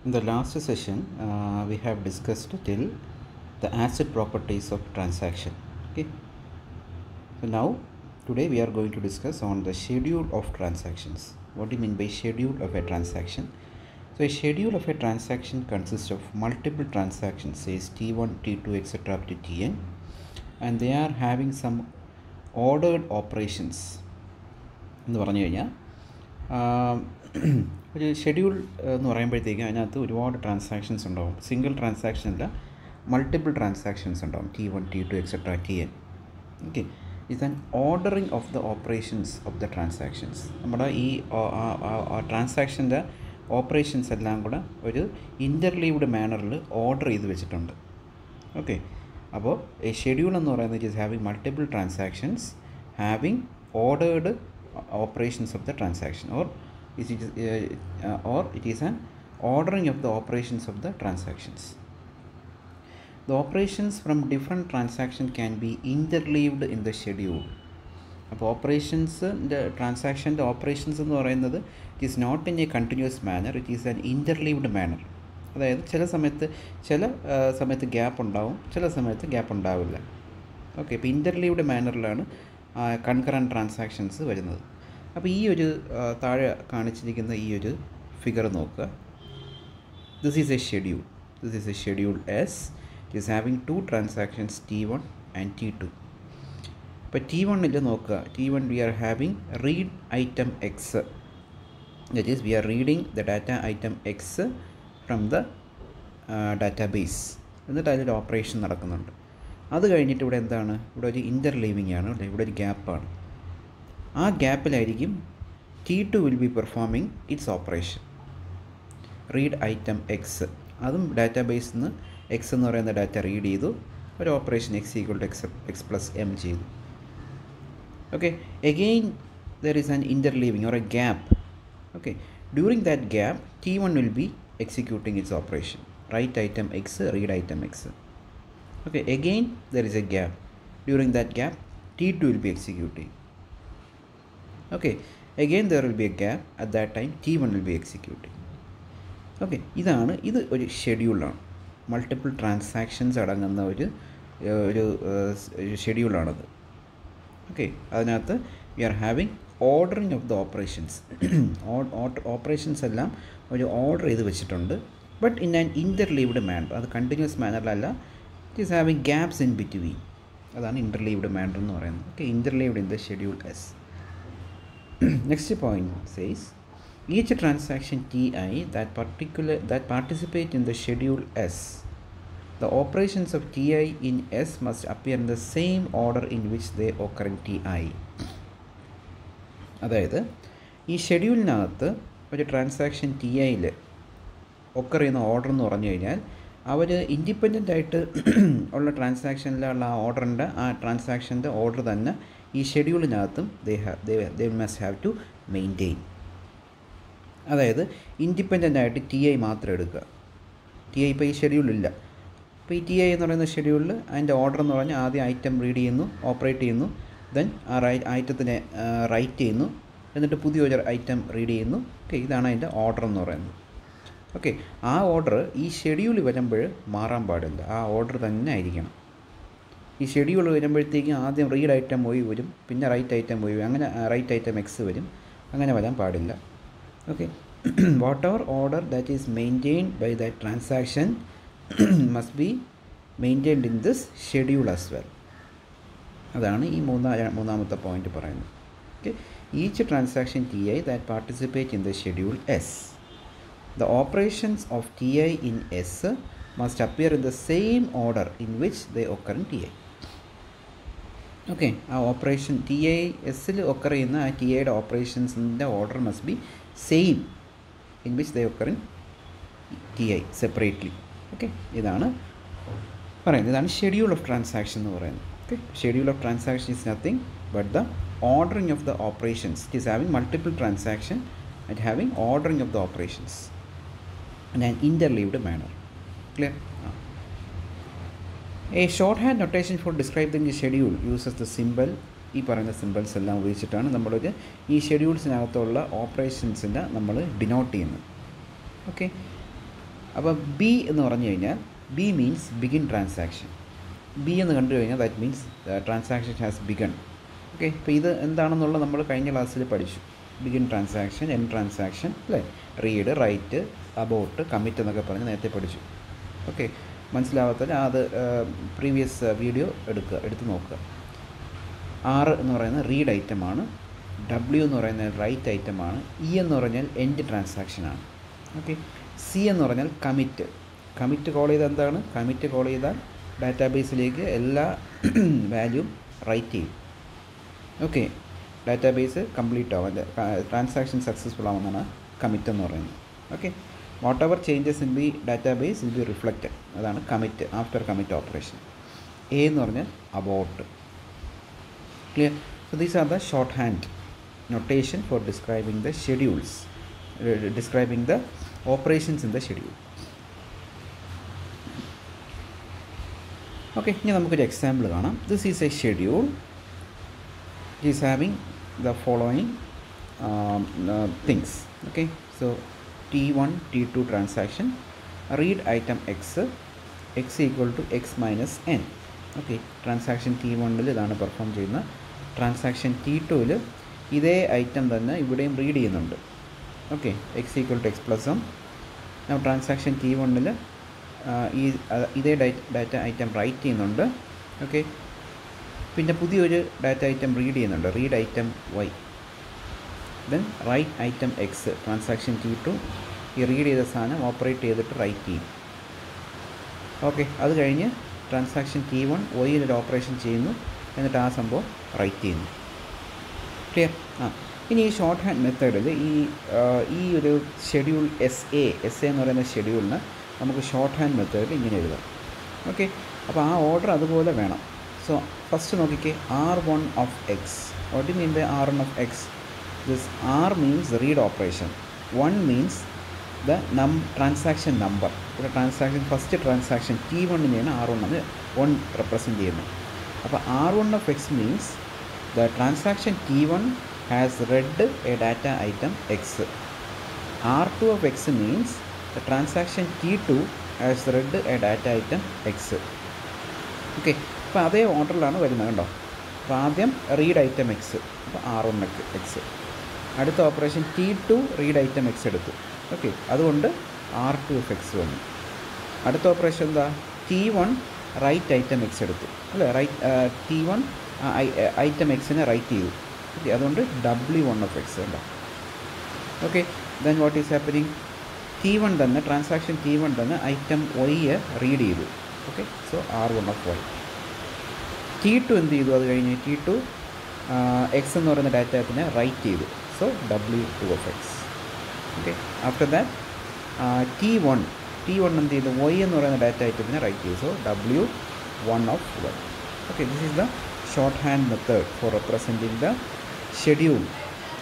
In the last session, we have discussed till the asset properties of transaction. Okay. So now, today we are going to discuss on the schedule of transactions. What do you mean by schedule of a transaction? So a schedule of a transaction consists of multiple transactions, says T1, T2, etc. up to Tn, and they are having some ordered operations. എന്ന് പറഞ്ഞു കഴിഞ്ഞാൽ ഒരു schedule എന്ന് പറയുമ്പോഴത്തേക്ക് അതിനകത്ത് ഒരുപാട് transactions ഉണ്ടാവും. Single transaction അല്ല, മൾട്ടിപ്പിൾ ട്രാൻസാക്ഷൻസ് ഉണ്ടാവും. T1, T2, etc. Tn. Okay, it's an ordering of the operations of the transactions. നമ്മുടെ ഈ ട്രാൻസാക്ഷൻ്റെ ഓപ്പറേഷൻസ് എല്ലാം കൂടെ ഒരു ഇൻ്റർലീവ്ഡ് മാനറിൽ ഓർഡർ ചെയ്ത് വെച്ചിട്ടുണ്ട്. ഓക്കെ, അപ്പോൾ ഈ ഷെഡ്യൂൾ എന്ന് പറയുന്നത് it is having multiple transactions having ordered operations of the transaction, or it is an ordering of the operations of the transactions. The operations from different transactions can be interleaved in the schedule. അപ്പോൾ ഓപ്പറേഷൻസിൻ്റെ ട്രാൻസാക്ഷൻ്റെ operations എന്ന് പറയുന്നത് it is not in a continuous manner, it is an interleaved manner. അതായത് ചില സമയത്ത് gap ഉണ്ടാവും, ചില സമയത്ത് gap ഉണ്ടാവില്ല. ഓക്കെ, ഇപ്പോൾ ഇൻ്റർലീവ്ഡ് മാനറിലാണ് കൺകറൻറ്റ് ട്രാൻസാക്ഷൻസ് വരുന്നത്. അപ്പോൾ ഈ ഒരു താഴെ കാണിച്ചിരിക്കുന്ന ഈ ഒരു ഫിഗർ നോക്കുക. This is a schedule S. It is having two transactions T1 and T2. ഇപ്പോൾ T1 നോക്കുക, T1 we are having read item X, that is we are reading the data item X from the database. എന്നിട്ട് അതിലൊരു operation നടക്കുന്നുണ്ട്. അത് കഴിഞ്ഞിട്ട് ഇവിടെ എന്താണ്, ഇവിടെ ഒരു ഇൻ്റർലീവിങ് ആണ്, ഇവിടെ ഒരു ഗ്യാപ്പാണ്. ആ ഗ്യാപ്പിലായിരിക്കും T2 will be performing it's operation, read item X. അതും ഡാറ്റാബേസിൽ നിന്ന് എക്സ് എന്ന് പറയുന്ന ഡാറ്റ റീഡ് ചെയ്തു, ഒരു ഓപ്പറേഷൻ x പ്ലസ് m ചെയ്തു. Okay, again there is an interleaving or a gap. Okay, during that gap T1 will be executing its operation, write item x, read item x. Okay, again there is a gap. During that gap T2 will be executing. Okay, again there will be a gap. At that time T1 will be executing. Okay, ഇത് ഒരു ഷെഡ്യൂളാണ്. Multiple transactions അടങ്ങുന്ന ഒരു ഷെഡ്യൂളാണത്. Okay, അതിനകത്ത് we are having ordering of the operations. Operations എല്ലാം ഒരു order ചെയ്ത് വെച്ചിട്ടുണ്ട്, but in an interleaved manner. അത് കണ്ടിന്യൂസ് മാനറിലല്ല, it is having gaps in between. അതാണ് ഇൻ്റർലീവ്ഡ് മാനർ എന്ന് പറയുന്നത്. Okay, interleaved in the schedule s. Next point says each transaction Ti that participate in the schedule S, the operations of Ti in S must appear in the same order in which they occur in Ti. അതായത് ഈ ഷെഡ്യൂളിനകത്ത് ഒരു transaction Tiയിൽ occur ചെയ്യുന്ന order എന്ന് പറഞ്ഞു കഴിഞ്ഞാൽ അവർ independent ആയിട്ട് ഉള്ള ട്രാൻസാക്ഷനിലുള്ള ആ ട്രാൻസാക്ഷൻ്റെ ഓർഡർ തന്നെ ഈ ഷെഡ്യൂളിനകത്തും they must have to maintain. അതായത് ഇൻഡിപെൻഡൻ്റ് ആയിട്ട് Ti മാത്രം എടുക്കുക. Ti ഇപ്പോൾ ഈ ഷെഡ്യൂളില്ല. ഇപ്പോൾ ഈ Ti എന്ന് പറയുന്ന ഷെഡ്യൂളിൽ അതിൻ്റെ ഓർഡർ എന്ന് പറഞ്ഞാൽ ആദ്യം ഐറ്റം റീഡ് ചെയ്യുന്നു, ഓപ്പറേറ്റ് ചെയ്യുന്നു, ദെൻ ആ ഐറ്റത്തിനെ റൈറ്റ് ചെയ്യുന്നു, എന്നിട്ട് പുതിയൊരു ഐറ്റം റീഡ് ചെയ്യുന്നു. ഓക്കെ, ഇതാണ് അതിൻ്റെ ഓർഡർ എന്ന് പറയുന്നത്. ഓക്കെ, ആ ഓർഡർ ഈ ഷെഡ്യൂൾ വരുമ്പോൾ മാറാൻ പാടില്ല, ആ ഓർഡർ തന്നെ ആയിരിക്കണം. ഈ ഷെഡ്യൂൾ വരുമ്പോഴത്തേക്കും ആദ്യം റീഡ് ഐറ്റം പോയി വരും, പിന്നെ റൈറ്റ് ഐറ്റം പോയി വരും, അങ്ങനെ റൈറ്റ് ഐറ്റം എക്സ് വരും, അങ്ങനെ വരാൻ പാടില്ല. Okay, whatever order that is maintained by that transaction must be maintained in this schedule as well. അതാണ് ഈ മൂന്നാമത്തെ പോയിന്റ് പറയുന്നത്. Okay, each transaction Ti that participate in the schedule S, the operations of Ti in S must appear in the same order in which they occur in Ti. Okay, ആ operation Ti എസ്സിൽ occur ചെയ്യുന്ന ആ Tiയുടെ ഓപ്പറേഷൻസിൻ്റെ order must be same in which they occur in Ti separately. Okay, ഇതാണ് പറയുന്നത്. ഇതാണ് schedule of transaction എന്ന് പറയുന്നത്. Okay, schedule of transaction is nothing but the ordering of the operations. It is having multiple transaction and having ordering of the operations in an interleaved manner. Clear? A shorthand notation for describing the schedule uses the symbol. ഈ പറയുന്ന symbols എല്ലാം ഉപയോഗിച്ചിട്ടാണ് നമ്മളൊരു ഈ ഷെഡ്യൂൾസിനകത്തുള്ള ഓപ്പറേഷൻസിനെ നമ്മൾ denote ചെയ്യുന്നത്. Okay, അപ്പോൾ B എന്ന് പറഞ്ഞു കഴിഞ്ഞാൽ B means begin transaction. B എന്ന് കണ്ടു കഴിഞ്ഞാൽ that means transaction has begun. Okay, ഇപ്പോൾ ഇത് എന്താണെന്നുള്ളത് നമ്മൾ കഴിഞ്ഞ ക്ലാസ്സിൽ പഠിച്ചു. ബിഗിൻ ട്രാൻസാക്ഷൻ, എൻ ട്രാൻസാക്ഷൻ അല്ലേ, റീഡ്, റൈറ്റ്, അബൌട്ട്, കമ്മിറ്റ് എന്നൊക്കെ പറഞ്ഞ് നേരത്തെ പഠിച്ചു. ഓക്കെ, മനസ്സിലാവാത്തതിന് അത് പ്രീവിയസ് വീഡിയോ എടുത്ത് നോക്കുക. ആർ എന്ന് പറയുന്നത് റീഡ് ഐറ്റമാണ്, ഡബ്ല്യു എന്ന് പറയുന്നത് റൈറ്റ് ഐറ്റമാണ്, ഇ എന്ന് പറഞ്ഞാൽ എൻഡ് ട്രാൻസാക്ഷനാണ്. ഓക്കെ, സി എന്ന് പറഞ്ഞാൽ കമ്മിറ്റ്. കമ്മിറ്റ് കോൾ ചെയ്താൽ എന്താണ്? കമ്മിറ്റ് കോൾ ചെയ്താൽ ഡാറ്റാബേസിലേക്ക് എല്ലാ വാല്യൂം റൈറ്റ് ചെയ്യും. ഓക്കെ, ഡാറ്റാബേസ് കംപ്ലീറ്റ് ആവും, ട്രാൻസാക്ഷൻ സക്സസ്ഫുൾ ആവുന്നതാണ് കമ്മിറ്റ് എന്ന് പറയുന്നത്. Okay, whatever changes in the database will be reflected, അതാണ് commit, after commit operation. A എന്ന് പറഞ്ഞാൽ abort. Clear? So these are the shorthand notation for describing the schedules, describing the operations in the schedule. Okay, ഇനി നമുക്കൊരു example കാണാം. This is a schedule. It is having the following things. Okay, so T1 T2 transaction, read item X, X equal to X minus N. Okay, transaction T1 ഇതാണ് perform ചെയ്യുന്ന. Transaction T2 ഇതേ item തന്നെ ഇവിടെയും read ചെയ്യുന്നുണ്ട്. Okay, X equal to X plus M. Transaction T1 ഇതേ data item write ചെയ്യുന്നുണ്ട്. Okay, പിന്നെ പുതിയൊരു ഡാറ്റ ഐറ്റം റീഡ് ചെയ്യുന്നുണ്ട്, read item Y. Then write item X, transaction T2 ഈ റീഡ് ചെയ്ത സാധനം ഓപ്പറേറ്റ് ചെയ്തിട്ട് റൈറ്റ് ചെയ്യും. ഓക്കെ, അത് കഴിഞ്ഞ് ട്രാൻസാക്ഷൻ T1 വൈയിലൊരു ഓപ്പറേഷൻ ചെയ്യുന്നു, എന്നിട്ട് ആ സംഭവം റൈറ്റ് ചെയ്യുന്നു. ക്ലിയർ? ഇനി ഈ ഷോർട്ട് ഹാൻഡ് മെത്തേഡിൽ ഈ ഒരു ഷെഡ്യൂൾ എസ് എ എന്ന് പറയുന്ന ഷെഡ്യൂളിന് നമുക്ക് ഷോർട്ട് ഹാൻഡ് മെത്തേഡിൽ ഇങ്ങനെ എഴുതാം. ഓക്കെ, അപ്പോൾ ആ ഓർഡർ അതുപോലെ വേണം. സോ ഫസ്റ്റ് നോക്കിക്കേ, R1 of X. What you mean by R1 of X? This R means read operation, 1 means the transaction number. ഇവിടെ transaction first transaction T1 R1 അത് 1 റെപ്രസെൻറ്റ് ചെയ്യുന്നത്. അപ്പോൾ R1 of X means the transaction T1 has read a data item X. R2 of X means the transaction T2 has read a data item X. Okay, അപ്പോൾ അതേ ഓർഡറിലാണ് വരുന്നത് കണ്ടോ. അപ്പോൾ ആദ്യം read item X, അപ്പോൾ R1 X. അടുത്ത operation T2 read item X എടുത്തു. Okay, അതുകൊണ്ട് R2 of X വന്നു. അടുത്ത ഓപ്പറേഷൻ എന്താ? T1 റൈറ്റ് ഐറ്റം എക്സ് എടുത്തു അല്ലേ, T1 ഐറ്റം എക്സിനെ റൈറ്റ് ചെയ്തു. ഓക്കെ, അതുകൊണ്ട് W1 ഓഫ് എക്സ് ഉണ്ടോ. Okay, then what is happening? T1 തന്നെ, ട്രാൻസാക്ഷൻ T1 തന്നെ ഐറ്റം വൈയെ റീഡ് ചെയ്തു. Okay, so R1 of Y. T2 എന്ത് ചെയ്തു? അത് കഴിഞ്ഞ് T2 എക്സ് എന്ന് പറയുന്ന ഡാറ്റത്തിനെ റൈറ്റ് ചെയ്തു. So W2 of X. Okay, after that T1 എന്ത് ചെയ്തു? വൈ എന്ന് പറയുന്ന ഡാറ്റ ഐറ്റത്തിനെ റൈറ്റ് ചെയ്തു. So W1 of Y. Okay, this is the shorthand method for representing the schedule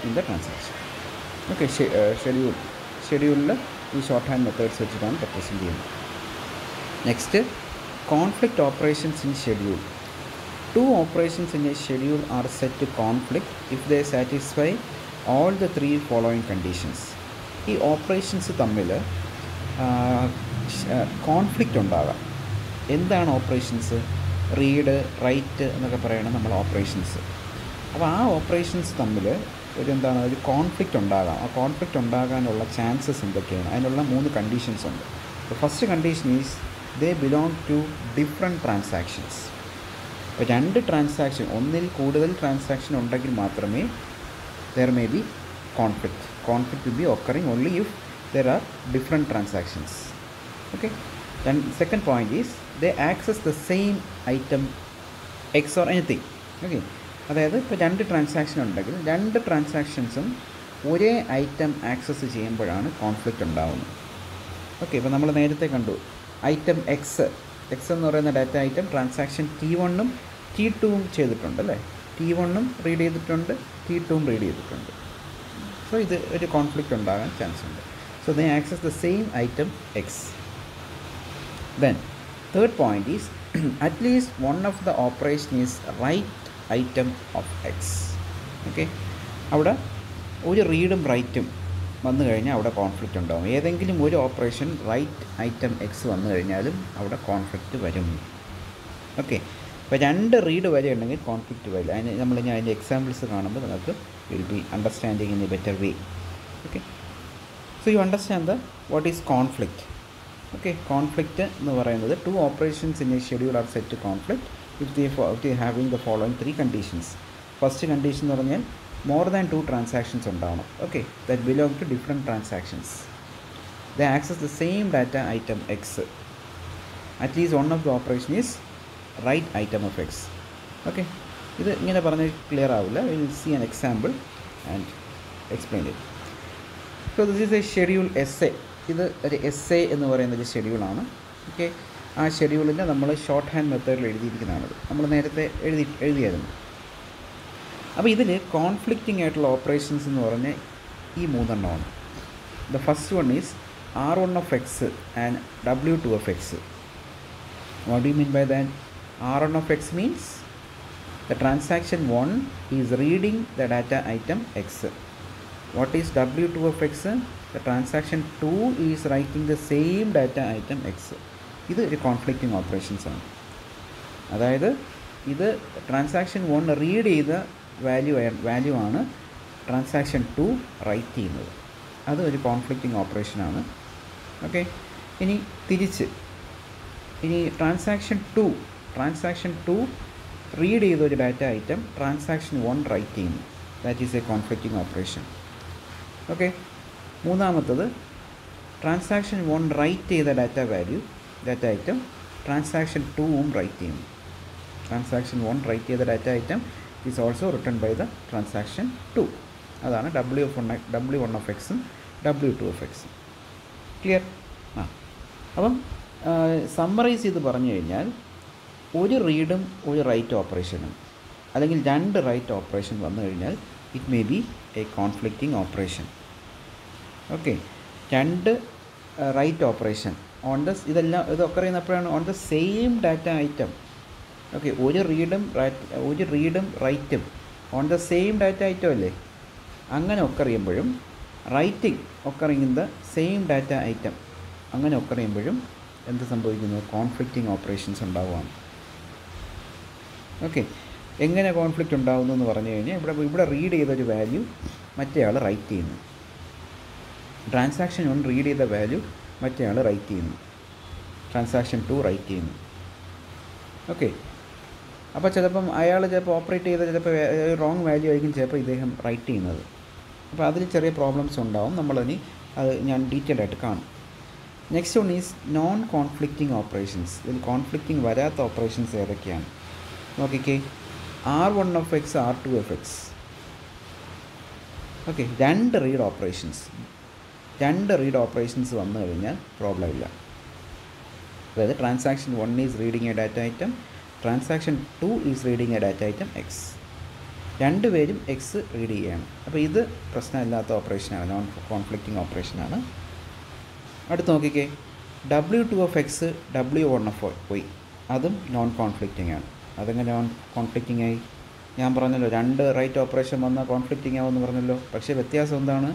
in the transaction. Okay, schedule ഈ short methods വെച്ചിട്ടാണ് represent ചെയ്യുന്നത്. Next, conflict operations in schedule. 2 operations in a schedule are set to conflict if they satisfy all the 3 following conditions. ഈ operations തമ്മിൽ conflict ഉണ്ടാകാം. എന്താണ് operations? Read, right എന്നൊക്കെ പറയണം നമ്മൾ ഓപ്പറേഷൻസ്. അപ്പോൾ ആ ഓപ്പറേഷൻസ് തമ്മിൽ ഒരു കോൺഫ്ലിക്റ്റ് ഉണ്ടാകാം. ആ കോൺഫ്ലിക്റ്റ് ഉണ്ടാകാനുള്ള ചാൻസസ് എന്തൊക്കെയാണ്? അതിനുള്ള 3 കണ്ടീഷൻസ് ഉണ്ട്. First condition is they belong to different transactions. അപ്പോൾ 2 ട്രാൻസാക്ഷൻ, ഒന്നിൽ കൂടുതൽ ട്രാൻസാക്ഷൻ ഉണ്ടെങ്കിൽ മാത്രമേ there may be conflict. Conflict will be occurring only if there are different transactions. Okay. Then second point is they access the same item X or anything. Okay. അതായത് ഇപ്പോൾ 2 transaction ഉണ്ടെങ്കിൽ 2 ട്രാൻസാക്ഷൻസും ഒരേ item access ചെയ്യുമ്പോഴാണ് conflict ഉണ്ടാകുന്നത്. Okay, ഇപ്പോൾ നമ്മൾ നേരത്തെ കണ്ടു ഐറ്റം എക്സ് എന്ന് പറയുന്ന data item transaction T1 T2 ചെയ്തിട്ടുണ്ട് അല്ലേ. T1 റീഡ് ചെയ്തിട്ടുണ്ട്, T2 റീഡ് ചെയ്തിട്ടുണ്ട്. സോ ഇത് ഒരു കോൺഫ്ലിക്റ്റ് ഉണ്ടാകാൻ ചാൻസ് ഉണ്ട്. So they access the same item X. Then third point is at least one of the operation is write item of X. Okay, അവിടെ ഒരു റീഡും റൈറ്റും വന്നു കഴിഞ്ഞാൽ അവിടെ കോൺഫ്ലിക്റ്റ് ഉണ്ടാകും. ഏതെങ്കിലും ഒരു ഓപ്പറേഷൻ റൈറ്റ് ഐറ്റം എക്സ് വന്നു കഴിഞ്ഞാലും അവിടെ കോൺഫ്ലിക്റ്റ് വരും. ഓക്കെ, അപ്പോൾ 2 റീഡ് വരെ ഉണ്ടെങ്കിൽ കോൺഫ്ലിക്റ്റ് വരില്ല. ഞാൻ അതിൻ്റെ എക്സാമ്പിൾസ് കാണുമ്പോൾ നിങ്ങൾക്ക് will be understanding in a better way. Okay, so you understand what is conflict. Okay, conflict എന്ന് പറയുന്നത് 2 operations in a schedule are set to conflict if they having the following 3 conditions. First condition എന്ന് പറഞ്ഞാൽ more than 2 transactions ഉണ്ടാവണം. Okay, that belong to different transactions. They access the same data item X. At least one of the operation is write item of X. Okay, ഇത് ഇങ്ങനെ പറഞ്ഞ് clear ആവില്ല. We will see an example and explain it. So this is a schedule SA. ഇത് ഒരു SA എന്ന് പറയുന്ന ഒരു ഷെഡ്യൂളാണ്. Okay, ആ ഷെഡ്യൂളിൻ്റെ നമ്മൾ ഷോർട്ട് ഹാൻഡ് മെത്തേഡിൽ എഴുതിയിരിക്കുന്നതാണത്. നമ്മൾ നേരത്തെ എഴുതിയായിരുന്നു. അപ്പോൾ ഇതിൽ കോൺഫ്ലിക്റ്റിംഗ് ആയിട്ടുള്ള ഓപ്പറേഷൻസ് എന്ന് പറഞ്ഞാൽ ഈ 3 എണ്ണമാണ്. The first one is R1 of X and W2 of X. What do you mean by that? R1 of X means the transaction 1 is reading the data item X. What is W2 of X? The transaction 2 is writing the same data item X. ഇത് ഒരു conflicting operations ആണ്. അതായത് ഇത് transaction 1 read ചെയ്ത value ആണ് transaction 2 right ചെയ്യുന്നത്. അത് ഒരു കോൺഫ്ലിക്റ്റിംഗ് ഓപ്പറേഷനാണ്. ഓക്കെ, ഇനി തിരിച്ച് ട്രാൻസാക്ഷൻ 2 റീഡ് ചെയ്ത ഒരു ഡാറ്റ ഐറ്റം ട്രാൻസാക്ഷൻ 1 റൈറ്റ് ചെയ്യുന്നു. That is a conflicting operation. Okay, മൂന്നാമത്തത് ട്രാൻസാക്ഷൻ 1 റൈറ്റ് ചെയ്ത ഡാറ്റ ഐറ്റം ട്രാൻസാക്ഷൻ 2 റൈറ്റ് ചെയ്യുന്നു. ട്രാൻസാക്ഷൻ 1 റൈറ്റ് ചെയ്ത data item is also written by the transaction 2. അതാണ് W1 of X ഉം W2 of X. Clear? അപ്പം summarize ചെയ്ത് പറഞ്ഞു കഴിഞ്ഞാൽ ഒരു റീഡും ഒരു റൈറ്റ് ഓപ്പറേഷനും അല്ലെങ്കിൽ 2 റൈറ്റ് ഓപ്പറേഷൻ വന്നു കഴിഞ്ഞാൽ it may be a conflicting operation. Okay, 2 write operation ഇതൊക്കെ അറിയുന്നപ്പോഴാണ് on the same data item. Okay, ഒരു റീഡും റൈറ്റും on the same data item അല്ലേ? അങ്ങനെ ഒക്കെ അറിയുമ്പോഴും റൈറ്റിംഗ് ഒക്കെ അറിയുന്ന സെയിം ഡാറ്റ ഐറ്റം അങ്ങനെ ഒക്കെ അറിയുമ്പോഴും എന്ത് സംഭവിക്കുന്നു? കോൺഫ്ലിക്റ്റിംഗ് ഓപ്പറേഷൻസ് ഉണ്ടാവുകയാണ്. ഓക്കെ, എങ്ങനെ കോൺഫ്ലിക്റ്റ് ഉണ്ടാകുന്നു എന്ന് പറഞ്ഞു കഴിഞ്ഞാൽ ഇവിടെ റീഡ് ചെയ്തൊരു വാല്യൂ മറ്റേ ആൾ റൈറ്റ് ചെയ്യുന്നു. ട്രാൻസാക്ഷൻ 1 റീഡ് ചെയ്ത വാല്യൂ മറ്റേ ആൾ റൈറ്റ് ചെയ്യുന്നു. ട്രാൻസാക്ഷൻ 2 റൈറ്റ് ചെയ്യുന്നു. ഓക്കെ, അപ്പോൾ ചിലപ്പം അയാൾ ഓപ്പറേറ്റ് ചെയ്ത ചിലപ്പോൾ റോങ് വാല്യൂ ആയിരിക്കും ചിലപ്പോൾ ഇദ്ദേഹം റൈറ്റ് ചെയ്യുന്നത്. അപ്പോൾ അതിൽ ചെറിയ പ്രോബ്ലംസ് ഉണ്ടാവും. അത് ഞാൻ ഡീറ്റെയിൽ ആയിട്ട് കാണും. Next one is known conflicting operations. ഇതിൽ കോൺഫ്ലിക്റ്റിംഗ് വരാത്ത ഓപ്പറേഷൻസ് ഏതൊക്കെയാണ് നോക്കിക്കേ. R1 of X, R2 of X. Okay, 2 read operations വന്നു കഴിഞ്ഞാൽ പ്രോബ്ലം ഇല്ല. അതായത് transaction 1 is reading A data item, transaction 2 is reading A data item X. 2 പേരും X read ചെയ്യുകയാണ്. അപ്പോൾ ഇത് പ്രശ്നമില്ലാത്ത ഓപ്പറേഷനാണ്, നോൺ കോൺഫ്ലിക്റ്റിംഗ് ഓപ്പറേഷനാണ്. അടുത്ത് നോക്കിക്കേ, W2 of X, W1 of Y. അതും നോൺ കോൺഫ്ലിക്റ്റിംഗ് ആണ്. അതെങ്ങനെ നോൺ കോൺഫ്ലിക്റ്റിംഗ് ആയി? ഞാൻ പറഞ്ഞല്ലോ 2 റൈറ്റ് ഓപ്പറേഷൻ വന്നാൽ കോൺഫ്ലിക്റ്റിംഗ് ആവുമെന്ന് പറഞ്ഞല്ലോ. പക്ഷേ വ്യത്യാസം എന്താണ്?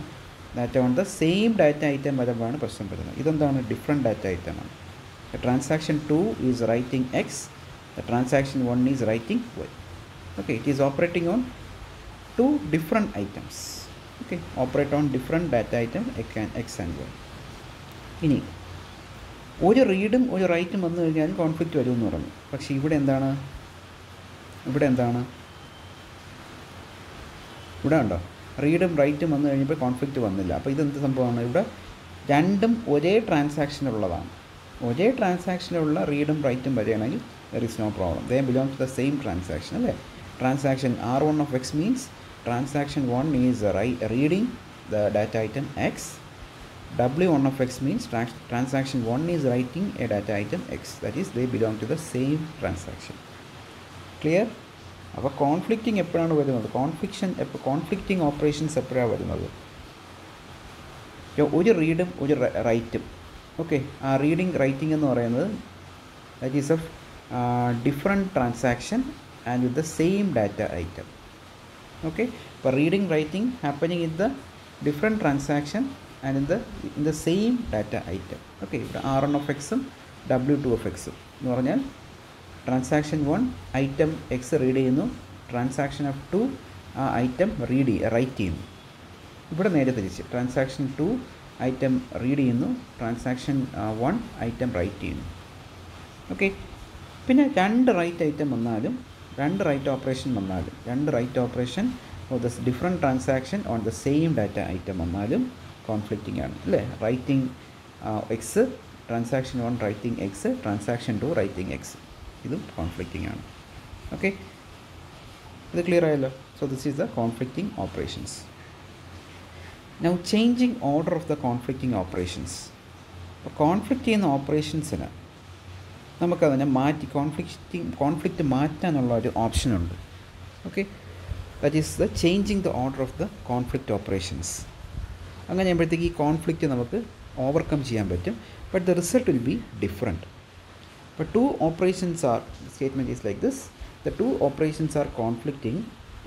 Data on the same data item വരുമ്പോഴാണ് പ്രശ്നം വരുന്നത്. ഇതെന്താണ്? ഡിഫറെൻറ്റ് ഡാറ്റ ഐറ്റമാണ്. Transaction 2 is writing X, the transaction 1 is writing Y. Okay, it is operating on 2 different items. Okay, operate on different data item X and Y. ഇനി ഒരു റീഡും ഒരു റൈറ്റും വന്നു കഴിഞ്ഞാൽ കോൺഫ്ലിക്റ്റ് വരുമെന്ന് പറഞ്ഞു. പക്ഷേ ഇവിടെ എന്താണ്? ഇവിടെ ഉണ്ടോ? റീഡും റൈറ്റും വന്നു കഴിഞ്ഞപ്പോൾ കോൺഫ്ലിക്റ്റ് വന്നില്ല. അപ്പോൾ ഇതെന്ത് സംഭവമാണ്? ഇവിടെ രണ്ടും ഒരേ ട്രാൻസാക്ഷനുള്ളതാണ്. ഒരേ ട്രാൻസാക്ഷനുള്ള റീഡും റൈറ്റും വരികയാണെങ്കിൽ there is no problem. They belong to the same transaction. അല്ലേ? Transaction R1 of X means transaction 1 is reading the data item X. W1 of X means transaction 1 is writing a data item X. That is, they belong to the same transaction. Clear? അപ്പോൾ conflicting എപ്പോഴാണ് വരുന്നത്? Conflicting operations എപ്പോഴാണ് വരുന്നത്? ഒരു റീഡും ഒരു റൈറ്റും. Okay, ആ reading writing എന്ന് പറയുന്നത് that is A different transaction and with the same data item. Okay, for reading writing happening in the different transaction and in the same data item. Okay, ഇവിടെ R1 of X W2 of X എന്ന് പറഞ്ഞാൽ transaction 1 item x read ചെയ്യുന്നു, transaction of 2 ആ item right ചെയ്യുന്നു. ഇവിടെ നേരെ തിരിച്ച് transaction 2 item read ചെയ്യുന്നു, ട്രാൻസാക്ഷൻ 1 ഐറ്റം റൈറ്റ് ചെയ്യുന്നു. ഓക്കെ, പിന്നെ രണ്ട് റൈറ്റ് ഐറ്റം വന്നാലും രണ്ട് റൈറ്റ് ഓപ്പറേഷൻ വന്നാലും രണ്ട് write operation for the different transaction on the same data item വന്നാലും കോൺഫ്ലിക്റ്റിംഗ് ആണ് അല്ലേ. Writing X, transaction 1 writing X, transaction 2 writing X, ഇതും കോൺഫ്ലിക്റ്റിംഗ് ആണ്. ഓക്കെ, ഇത് ക്ലിയർ ആയല്ലോ. So this is the conflicting operations. Now changing order of the conflicting operations. അപ്പോൾ conflict ചെയ്യുന്ന ഓപ്പറേഷൻസിന് നമുക്കതിനെ കോൺഫ്ലിക്റ്റ് മാറ്റാനുള്ള ഒരു ഓപ്ഷനുണ്ട്. Okay, that is the changing the order of the conflict operations. അങ്ങനെ ചെയ്യുമ്പോഴത്തേക്ക് ഈ കോൺഫ്ലിക്റ്റ് നമുക്ക് ഓവർകം ചെയ്യാൻ പറ്റും, but the result will be different. But two operations are, the statement is like this, the two operations are conflicting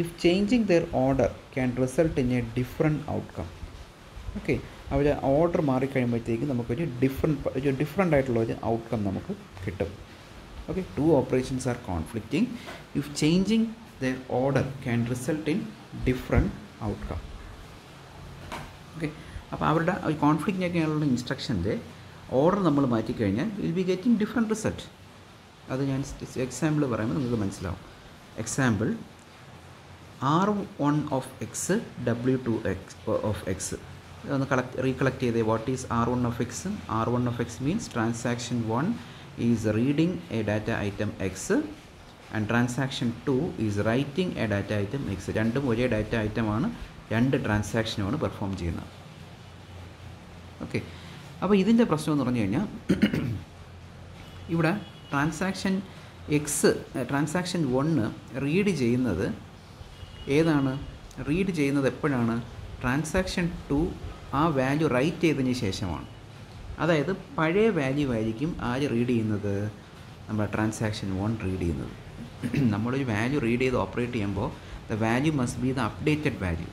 if changing their order can result in a different outcome. Okay, അവർ order മാറിക്കഴിയുമ്പോഴത്തേക്ക് നമുക്കൊരു different ആയിട്ടുള്ള ഒരു outcome നമുക്ക് കിട്ടും. Okay, two operations are conflicting if changing their order can result in different outcome. Okay, അപ്പോൾ അവരുടെ കോൺഫ്ലിക്റ്റിനൊക്കെയുള്ള ഇൻസ്ട്രക്ഷൻ്റെ ഓർഡർ നമ്മൾ മാറ്റിക്കഴിഞ്ഞാൽ will be getting different result. അത് ഞാൻ എക്സാമ്പിൾ പറയുമ്പോൾ നിങ്ങൾക്ക് മനസ്സിലാവും. Example R1 of X W2 of X. ഒന്ന് റീകളക്ട് ചെയ്തേ. What is R1 of X? R1 of X means transaction 1 is reading A data item X and transaction 2 is writing A data item X. രണ്ടും ഒരേ data ഐറ്റമാണ്, രണ്ട് ട്രാൻസാക്ഷനുമാണ് perform ചെയ്യുന്നത്. Okay, അപ്പോൾ ഇതിൻ്റെ പ്രശ്നം എന്ന് പറഞ്ഞു കഴിഞ്ഞാൽ ഇവിടെ ട്രാൻസാക്ഷൻ 1 റീഡ് ചെയ്യുന്നത് ഏതാണ്? റീഡ് ചെയ്യുന്നത് എപ്പോഴാണ്? ട്രാൻസാക്ഷൻ 2 ആ വാല്യൂ റൈറ്റ് ചെയ്തതിന് ശേഷമാണ്. അതായത് പഴയ വാല്യൂ ആയിരിക്കും ആര് റീഡ് ചെയ്യുന്നത്? നമ്മുടെ ട്രാൻസാക്ഷൻ 1 റീഡ് ചെയ്യുന്നത്. നമ്മളൊരു വാല്യൂ റീഡ് ചെയ്ത് ഓപ്പറേറ്റ് ചെയ്യുമ്പോൾ the value must be the updated value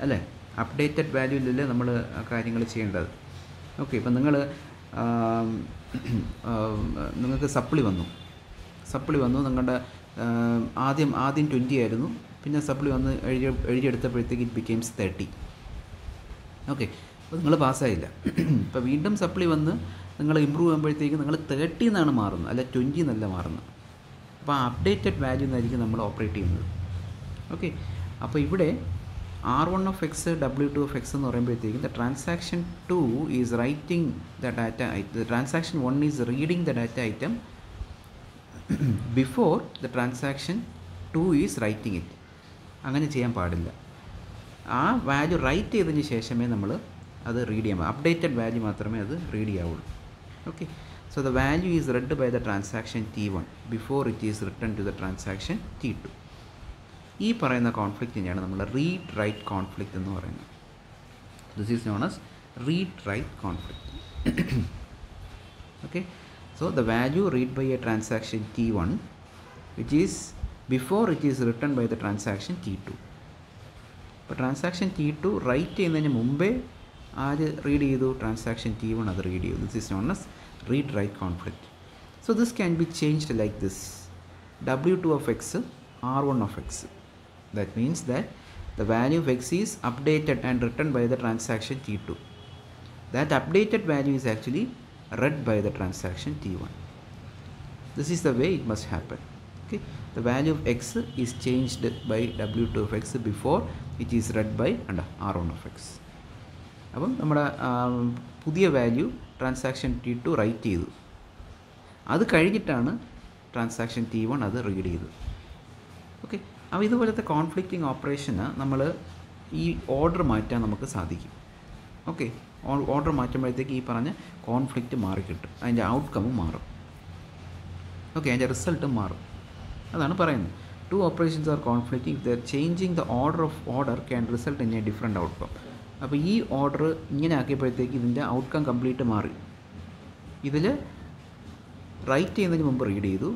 അല്ലേ. അപ്ഡേറ്റഡ് വാല്യൂവിലല്ലേ നമ്മൾ കാര്യങ്ങൾ ചെയ്യേണ്ടത്. ഓക്കെ, ഇപ്പം നിങ്ങൾക്ക് സപ്ലി വന്നു, നിങ്ങളുടെ ആദ്യം 20 ആയിരുന്നു, പിന്നെ സപ്ലി വന്ന് എഴുതിയെടുത്തപ്പോഴത്തേക്ക് ഇറ്റ് ബിക്കെയിംസ് 30. ഓക്കെ, അപ്പോൾ നിങ്ങൾ പാസ്സായില്ല. ഇപ്പോൾ വീണ്ടും സപ്ലി വന്ന് നിങ്ങൾ ഇമ്പ്രൂവ് ചെയ്യുമ്പോഴത്തേക്ക് നിങ്ങൾ 30 എന്നാണ് മാറുന്നത്, അല്ല 20 എന്നല്ല മാറുന്നത്. അപ്പോൾ ആ അപ്ഡേറ്റഡ് വാല്യൂ എന്നായിരിക്കും നമ്മൾ ഓപ്പറേറ്റ് ചെയ്യുന്നത്. ഓക്കെ, അപ്പോൾ ഇവിടെ R1 of X W2 of X എന്ന് പറയുമ്പോഴത്തേക്കും the transaction 2 is writing the data item, the transaction 1 is reading the data item before the transaction 2 is writing it. അങ്ങനെ ചെയ്യാൻ പാടില്ല. ആ വാല്യൂ റൈറ്റ് ചെയ്തതിന് ശേഷമേ നമ്മൾ അത് റീഡ് ചെയ്യാൻ, അപ്ഡേറ്റഡ് വാല്യൂ മാത്രമേ അത് റീഡ് ചെയ്യാവുള്ളൂ. Okay, so the value is read by the transaction T1 before it is written to the transaction T2. ഈ പറയുന്ന കോൺഫ്ലിക്റ്റിനെയാണ് നമ്മൾ റീഡ് റൈറ്റ് കോൺഫ്ലിക്റ്റ് എന്ന് പറയുന്നത്. This is known as read write conflict. Okay, so the value read by a transaction T1 which is before it is written by the transaction T2. അപ്പോൾ transaction T2 right ചെയ്യുന്നതിന് മുമ്പേ ആര് read ചെയ്തു? Transaction T1 അത് read ചെയ്തു. This is known as read write conflict. So this can be changed like this. W2 of X R1 of X. That means that the value of X is updated and written by the transaction T2. That updated value is actually read by the transaction T1. This is the way it must happen. Okay, the value of X is changed by W2 of X before it is read by R1 of X. അപ്പം നമ്മുടെ പുതിയ value transaction T2 right ചെയ്തു, അത് കഴിഞ്ഞിട്ടാണ് transaction T1 അത് read ചെയ്തു. Okay, അപ്പോൾ ഇതുപോലത്തെ കോൺഫ്ലിക്റ്റിംഗ് ഓപ്പറേഷന് നമ്മൾ ഈ ഓർഡർ മാറ്റാൻ നമുക്ക് സാധിക്കും. ഓക്കെ, ഓർഡർ മാറ്റുമ്പോഴത്തേക്ക് ഈ പറഞ്ഞ കോൺഫ്ലിക്റ്റ് മാറിക്കിട്ടും, അതിൻ്റെ ഔട്ട്കമ്മും മാറും. ഓക്കെ, അതിൻ്റെ റിസൾട്ടും മാറും. അതാണ് പറയുന്നത്. Two operations are conflicting if the changing the order can result in a different outcome. അപ്പോൾ ഈ ഓർഡർ ഇങ്ങനെ ആക്കിയപ്പോഴത്തേക്ക് ഇതിൻ്റെ ഔട്ട്കം കംപ്ലീറ്റ് മാറി. ഇതിൽ റൈറ്റ് ചെയ്യുന്നതിന് മുമ്പ് റീഡ് ചെയ്തു,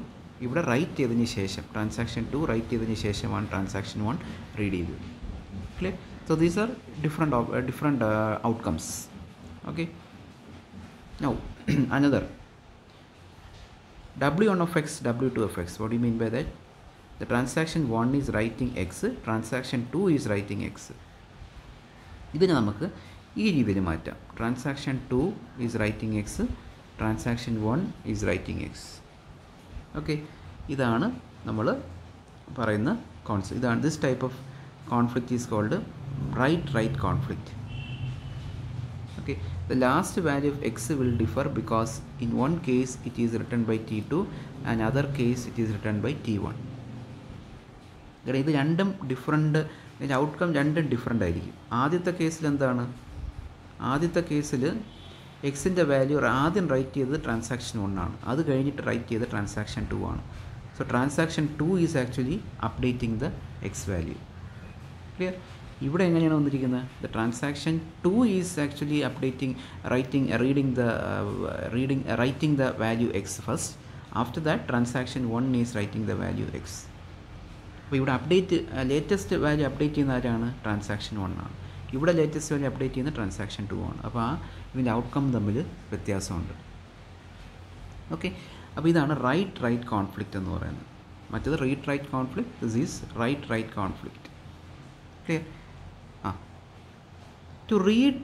ഇവിടെ റൈറ്റ് ചെയ്തതിന് ശേഷം ട്രാൻസാക്ഷൻ 2 റൈറ്റ് ചെയ്തതിന് ശേഷമാണ് ട്രാൻസാക്ഷൻ 1 റീഡ് ചെയ്തത്. Clear? So these are different outcomes. Okay. Now another W1 of x, W2 of x. What do you mean by that? The transaction 1 is writing x, transaction 2 is writing x. ഇതിനെ നമുക്ക് ഈ രീതിയിൽ മാറ്റാം. Transaction 2 is writing X, transaction 1 is writing X. Okay, ഇതാണ് നമ്മൾ പറയുന്ന concept. ഇതാണ് this type of conflict is called write conflict. Okay, the last value of x will differ because in one case it is written by t2 and other case it is written by t1. ഇത് രണ്ടും different, ഇതിൻ്റെ outcome രണ്ടും different ആയിരിക്കും. ആദ്യത്തെ കേസിൽ എന്താണ്? ആദ്യത്തെ കേസിൽ എക്സിൻ്റെ വാല്യൂ ആദ്യം റൈറ്റ് ചെയ്തത് ട്രാൻസാക്ഷൻ 1 ആണ്, അത് കഴിഞ്ഞിട്ട് റൈറ്റ് ചെയ്തത് ട്രാൻസാക്ഷൻ 2 ആണ്. So transaction 2 is actually updating the X value. Clear? ഇവിടെ എങ്ങനെയാണ് വന്നിരിക്കുന്നത്? The transaction 2 is actually writing the value X first. After that transaction 1 is writing the value X. അപ്പോൾ ഇവിടെ ലേറ്റസ്റ്റ് വാല്യൂ അപ്ഡേറ്റ് ചെയ്യുന്ന ആരാണ്? Transaction 1 ആണ്. ഇവിടെ ലേറ്റസ്റ്റ് വാല്യൂ അപ്ഡേറ്റ് ചെയ്യുന്ന ട്രാൻസാക്ഷൻ 2 ആണ്. അപ്പോൾ ഇതിൻ്റെ ഔട്ട്കം തമ്മിൽ വ്യത്യാസമുണ്ട്. ഓക്കെ, അപ്പോൾ ഇതാണ് റൈറ്റ് കോൺഫ്ലിക്റ്റ് എന്ന് പറയുന്നത്. മറ്റേത് write conflict, this is write conflict. Clear? To read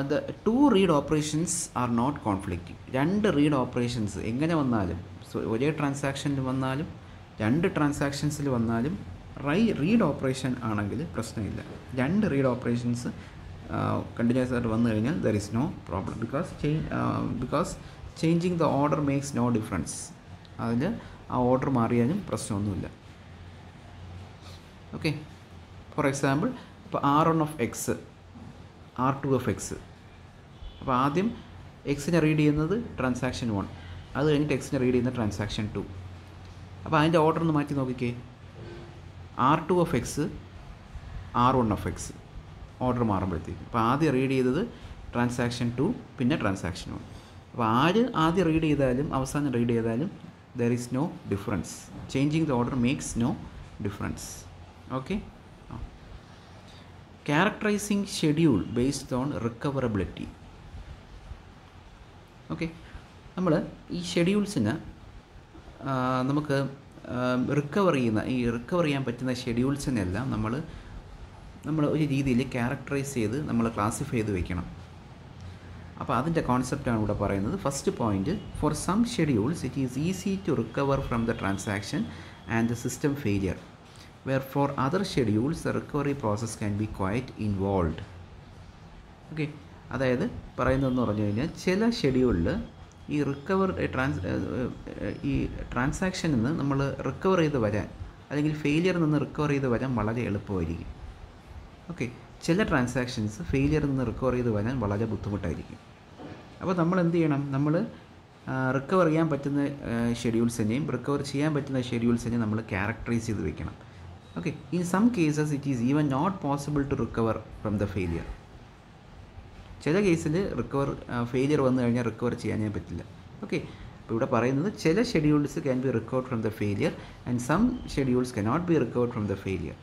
the two read operations are not conflicting. രണ്ട് റീഡ് ഓപ്പറേഷൻസ് എങ്ങനെ വന്നാലും, സോ ഒരേ ട്രാൻസാക്ഷനിൽ വന്നാലും രണ്ട് ട്രാൻസാക്ഷൻസിൽ വന്നാലും റീഡ് ഓപ്പറേഷൻ ആണെങ്കിൽ പ്രശ്നമില്ല. രണ്ട് റീഡ് ഓപ്പറേഷൻസ് കണ്ടിന്യൂസ് ആയിട്ട് വന്നു കഴിഞ്ഞാൽ there is no problem, because changing the order makes no difference. അതിൽ ആ ഓർഡർ മാറിയാലും പ്രശ്നമൊന്നുമില്ല. ഓക്കെ, ഫോർ എക്സാമ്പിൾ ഇപ്പോൾ R1 of X, R2 of X. അപ്പോൾ ആദ്യം എക്സിനെ റീഡ് ചെയ്യുന്നത് ട്രാൻസാക്ഷൻ 1, അത് കഴിഞ്ഞിട്ട് എക്സിനെ റീഡ് ചെയ്യുന്ന ട്രാൻസാക്ഷൻ 2. അപ്പോൾ അതിൻ്റെ ഓർഡർ ഒന്ന് മാറ്റി നോക്കിക്കേ. R2 of X, R1 of X order മാറുമ്പോഴത്തേക്കും. അപ്പോൾ ആദ്യം റീഡ് ചെയ്തത് ട്രാൻസാക്ഷൻ 2, പിന്നെ ട്രാൻസാക്ഷൻ 1. അപ്പോൾ ആദ്യം റീഡ് ചെയ്താലും അവസാനം റീഡ് ചെയ്താലും there is no difference. Changing the order makes no difference. Okay, characterising schedule based on recoverability. Okay, നമ്മൾ ഈ ഷെഡ്യൂൾസിന് നമുക്ക് റിക്കവർ ചെയ്യാൻ പറ്റുന്ന ഷെഡ്യൂൾസിനെല്ലാം നമ്മൾ ഒരു രീതിയിൽ ക്യാരക്ടറൈസ് ചെയ്ത് നമ്മൾ ക്ലാസിഫൈ ചെയ്ത് വെക്കണം. അപ്പോൾ അതിൻ്റെ കോൺസെപ്റ്റാണ് ഇവിടെ പറയുന്നത്. First point, for some schedules it is easy to recover from the transaction and the system failure, where for other schedules the recovery process can be quite involved. Okay, അതായത് പറയുന്നതെന്ന് പറഞ്ഞു കഴിഞ്ഞാൽ ചില ഷെഡ്യൂളിൽ ഈ ട്രാൻസാക്ഷനിൽ നിന്ന് നമ്മൾ റിക്കവർ ചെയ്ത് വരാൻ, അല്ലെങ്കിൽ ഫെയിലിയറിൽ നിന്ന് റിക്കവർ ചെയ്ത് വരാൻ വളരെ എളുപ്പമായിരിക്കും. ഓക്കെ, ചില ട്രാൻസാക്ഷൻസ് ഫെയിലിയറിൽ നിന്ന് റിക്കവർ ചെയ്ത് വരാൻ വളരെ ബുദ്ധിമുട്ടായിരിക്കും. അപ്പോൾ നമ്മൾ എന്ത് ചെയ്യണം? നമ്മൾ റിക്കവർ ചെയ്യാൻ പറ്റുന്ന ഷെഡ്യൂൾസിനെയും റിക്കവർ ചെയ്യാൻ പറ്റുന്ന ഷെഡ്യൂൾസിനെയും നമ്മൾ ക്യാരക്ടറൈസ് ചെയ്ത് വെക്കണം. Okay, in some cases it is even not possible to recover from the failure. ചില കേസിൽ ഫെയിലിയർ വന്നു കഴിഞ്ഞാൽ റിക്കവർ ചെയ്യാനേ പറ്റില്ല. ഓക്കെ, അപ്പോൾ ഇവിടെ പറയുന്നത് ചില schedules can be recovered from the failure and some schedules cannot be recovered from the failure.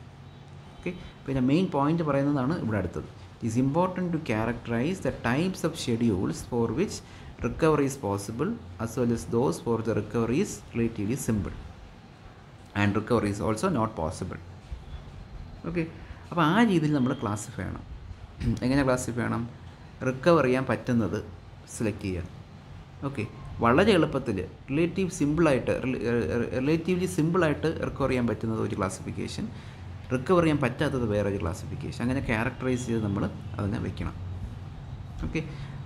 Okay, പിന്നെ മെയിൻ പോയിന്റ് പറയുന്നതാണ് ഇവിടെ അടുത്തത്. It is important to characterize the types of schedules for which recovery is possible as well as those for the recovery is relatively simple and recovery is also not possible. Okay, അപ്പോൾ ആ രീതിയിൽ നമ്മൾ classify ചെയ്യണം. എങ്ങനെ classify ചെയ്യണം? Recover ചെയ്യാൻ പറ്റുന്നത് select ചെയ്യുക. ഓക്കെ, വളരെ എളുപ്പത്തിൽ റിലേറ്റീവ്ലി സിമ്പിളായിട്ട് റിക്കവർ ചെയ്യാൻ പറ്റുന്നത് ഒരു ക്ലാസിഫിക്കേഷൻ, റിക്കവർ ചെയ്യാൻ പറ്റാത്തത് വേറൊരു ക്ലാസിഫിക്കേഷൻ. അങ്ങനെ ക്യാരക്ടറൈസ് ചെയ്ത് നമ്മൾ അതിനെ വെക്കണം. ഓക്കെ,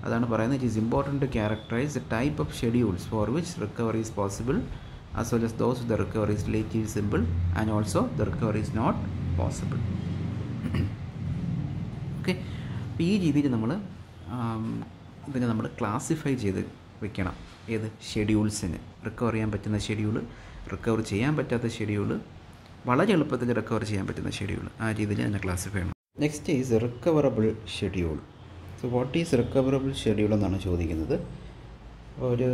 അതാണ് പറയുന്നത്. It is important to characterize the type of schedules for which recovery is possible as well as those with the recovery is relatively simple and also the recovery is not possible. Okay, അപ്പോൾ ഈ രീതിയിൽ ഇതിനെ നമ്മൾ classify ചെയ്ത് വെക്കണം. ഏത് ഷെഡ്യൂൾസിന് recover ചെയ്യാൻ പറ്റുന്ന ഷെഡ്യൂൾ, റിക്കവർ ചെയ്യാൻ പറ്റാത്ത ഷെഡ്യൂൾ, വളരെ എളുപ്പത്തിൽ റിക്കവർ ചെയ്യാൻ പറ്റുന്ന ഷെഡ്യൂൾ, ആ രീതിയിൽ തന്നെ ക്ലാസിഫൈ ചെയ്യണം. Next is recoverable schedule. So what is recoverable schedule എന്നാണ് ചോദിക്കുന്നത്. ഒരു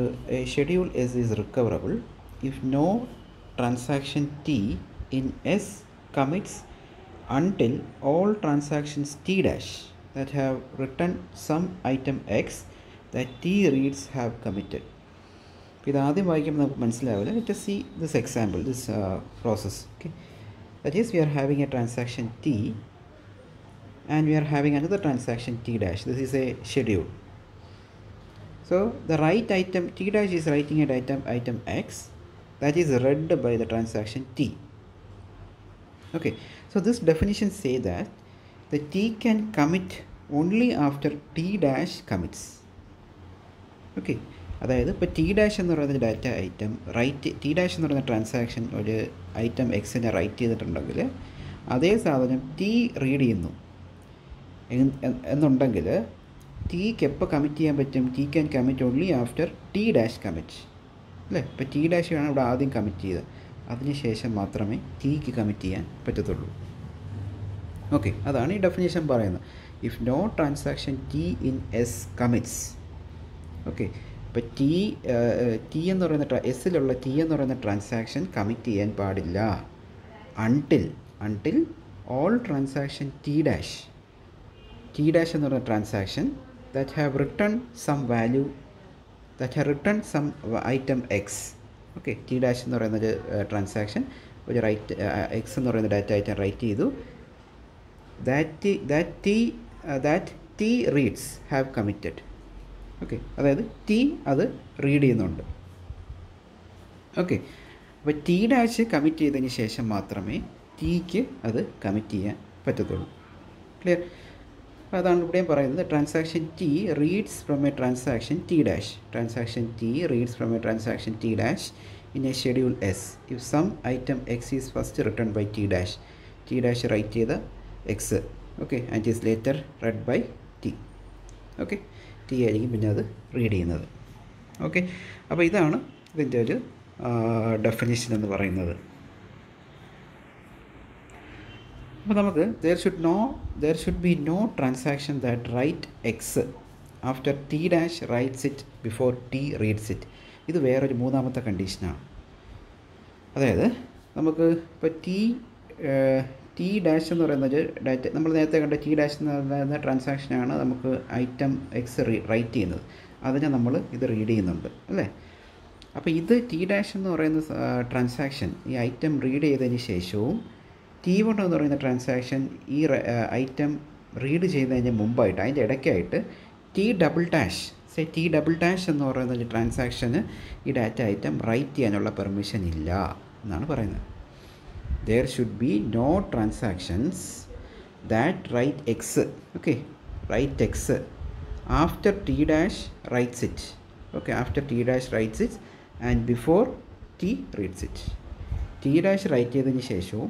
schedule is recoverable if no transaction T in S commits until all transactions T dash that have written some item X that T reads have committed. ഇത് ആദ്യം വായിക്കുമ്പോൾ നമുക്ക് മനസ്സിലാവില്ല. Let us see this example, this process. Okay, that is, we are having a transaction T and we are having another transaction T dash. This is a schedule. So the write item T dash is writing at item X that is read by the transaction T. Okay, so this definition say that the T can commit only after T dash commits. Okay, അതായത് ഇപ്പോൾ T dash എന്ന് പറയുന്ന data item T dash എന്ന് പറയുന്ന transaction ഒരു item എക്സിനെ right ചെയ്തിട്ടുണ്ടെങ്കിൽ അതേ സാധനം ടി റീഡ് ചെയ്യുന്നു എന്നുണ്ടെങ്കിൽ ടിക്ക് എപ്പോൾ കമ്മിറ്റ് ചെയ്യാൻ പറ്റും? T can commit only after T dash commit അല്ലേ? ഇപ്പോൾ ടി ഡാഷ് ആണ് ഇവിടെ ആദ്യം കമ്മിറ്റ് ചെയ്തത്, അതിനുശേഷം മാത്രമേ ടിക്ക് കമ്മിറ്റ് ചെയ്യാൻ പറ്റത്തുള്ളൂ. ഓക്കെ, അതാണ് ഈ ഡെഫിനേഷൻ പറയുന്നത്. If no transaction T in S commits. Okay, ഇപ്പോൾ ടി എന്ന് പറയുന്ന എസ്സിലുള്ള ടി എന്ന് പറയുന്ന ട്രാൻസാക്ഷൻ കമ്മിറ്റ് ചെയ്യാൻ പാടില്ല until all transaction T dash എന്ന് പറയുന്ന transaction that have written some value, that have written some item X. Okay, T dash എന്ന് പറയുന്നൊരു ട്രാൻസാക്ഷൻ ഒരു എക്സ് എന്ന് പറയുന്ന ഡാറ്റ ഐറ്റം റൈറ്റ് ചെയ്തു. That T reads have committed. Okay, അതായത് T അത് റീഡ് ചെയ്യുന്നുണ്ട്. ഓക്കെ, അപ്പോൾ ടി ഡാഷ് കമ്മിറ്റ് ചെയ്തതിന് ശേഷം മാത്രമേ ടിക്ക് അത് കമ്മിറ്റ് ചെയ്യാൻ പറ്റത്തുള്ളൂ. ക്ലിയർ? അപ്പോൾ അതാണ് ഇവിടെയും പറയുന്നത്. Transaction T reads from a transaction T dash. Transaction T reads from a transaction T dash in a schedule S if some item X is first written by T dash. T dash write ചെയ്ത X. Okay, and is later read by T. Okay, T ആയിരിക്കും പിന്നെ അത് read ചെയ്യുന്നത്. Okay, അപ്പോൾ ഇതാണ് ഇതിൻ്റെ ഒരു definition എന്ന് പറയുന്നത്. അപ്പോൾ നമുക്ക് there should be no transaction that write x after t dash writes it before t reads it. ഇത് വേറൊരു മൂന്നാമത്തെ കണ്ടീഷനാണ്. അതായത് നമുക്ക് ഇപ്പോൾ ടി ഡാഷ് എന്ന് പറയുന്നത് ഡാറ്റ നമ്മൾ നേരത്തെ കണ്ട ടി ഡാഷ് എന്ന് പറയുന്ന ട്രാൻസാക്ഷനാണ് നമുക്ക് ഐറ്റം എക്സ് റൈറ്റ് ചെയ്യുന്നത്. അതിനെ നമ്മൾ ഇത് റീഡ് ചെയ്യുന്നുണ്ട് അല്ലേ? അപ്പോൾ ഇത് ടി ഡാഷ് എന്ന് പറയുന്ന ട്രാൻസാക്ഷൻ ഈ ഐറ്റം റീഡ് ചെയ്തതിന് ശേഷവും ടി വൺ എന്ന് പറയുന്ന ട്രാൻസാക്ഷൻ ഈ ഐറ്റം റീഡ് ചെയ്യുന്നതിന് മുമ്പായിട്ട് അതിൻ്റെ ഇടയ്ക്കായിട്ട് ടി ഡബിൾ ഡാഷ് എന്ന് പറയുന്ന ഒരു ട്രാൻസാക്ഷന് ഈ ഡാറ്റ ഐറ്റം റൈറ്റ് ചെയ്യാനുള്ള പെർമിഷൻ ഇല്ല എന്നാണ് പറയുന്നത്. There should be no transactions that write x. Okay, write x after t dash writes it. Okay, after t dash writes it and before t reads it. t dash write ചെയ്തതിന് ശേഷവും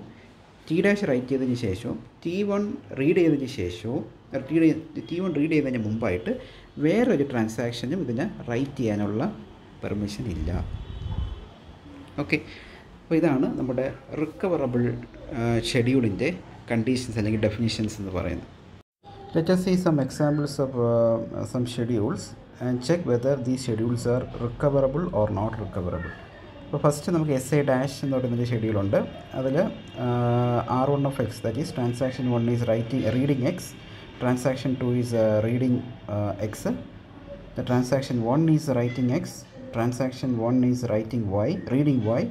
t1 read ചെയ്തതിന് ശേഷവും t1 read ചെയ്യുന്നതിന് മുമ്പായിട്ട് വേറൊരു ട്രാൻസാക്ഷനും ഇതിനെ right ചെയ്യാനുള്ള permission ഇല്ല. ഓക്കെ, അപ്പോൾ ഇതാണ് നമ്മുടെ റിക്കവറബിൾ ഷെഡ്യൂളിൻ്റെ കണ്ടീഷൻസ് അല്ലെങ്കിൽ ഡെഫിനിഷൻസ് എന്ന് പറയുന്നത്. Let us see some examples of some schedules and check whether these schedules are recoverable or not recoverable. അപ്പോൾ ഫസ്റ്റ് നമുക്ക് എസ് എ ഡാഷ് എന്ന് പറയുന്നൊരു ഷെഡ്യൂളുണ്ട്. അതിൽ R1 of x, that is transaction 1 is reading x, transaction 2 is reading x, the transaction 1 is writing x, transaction 1 is reading y,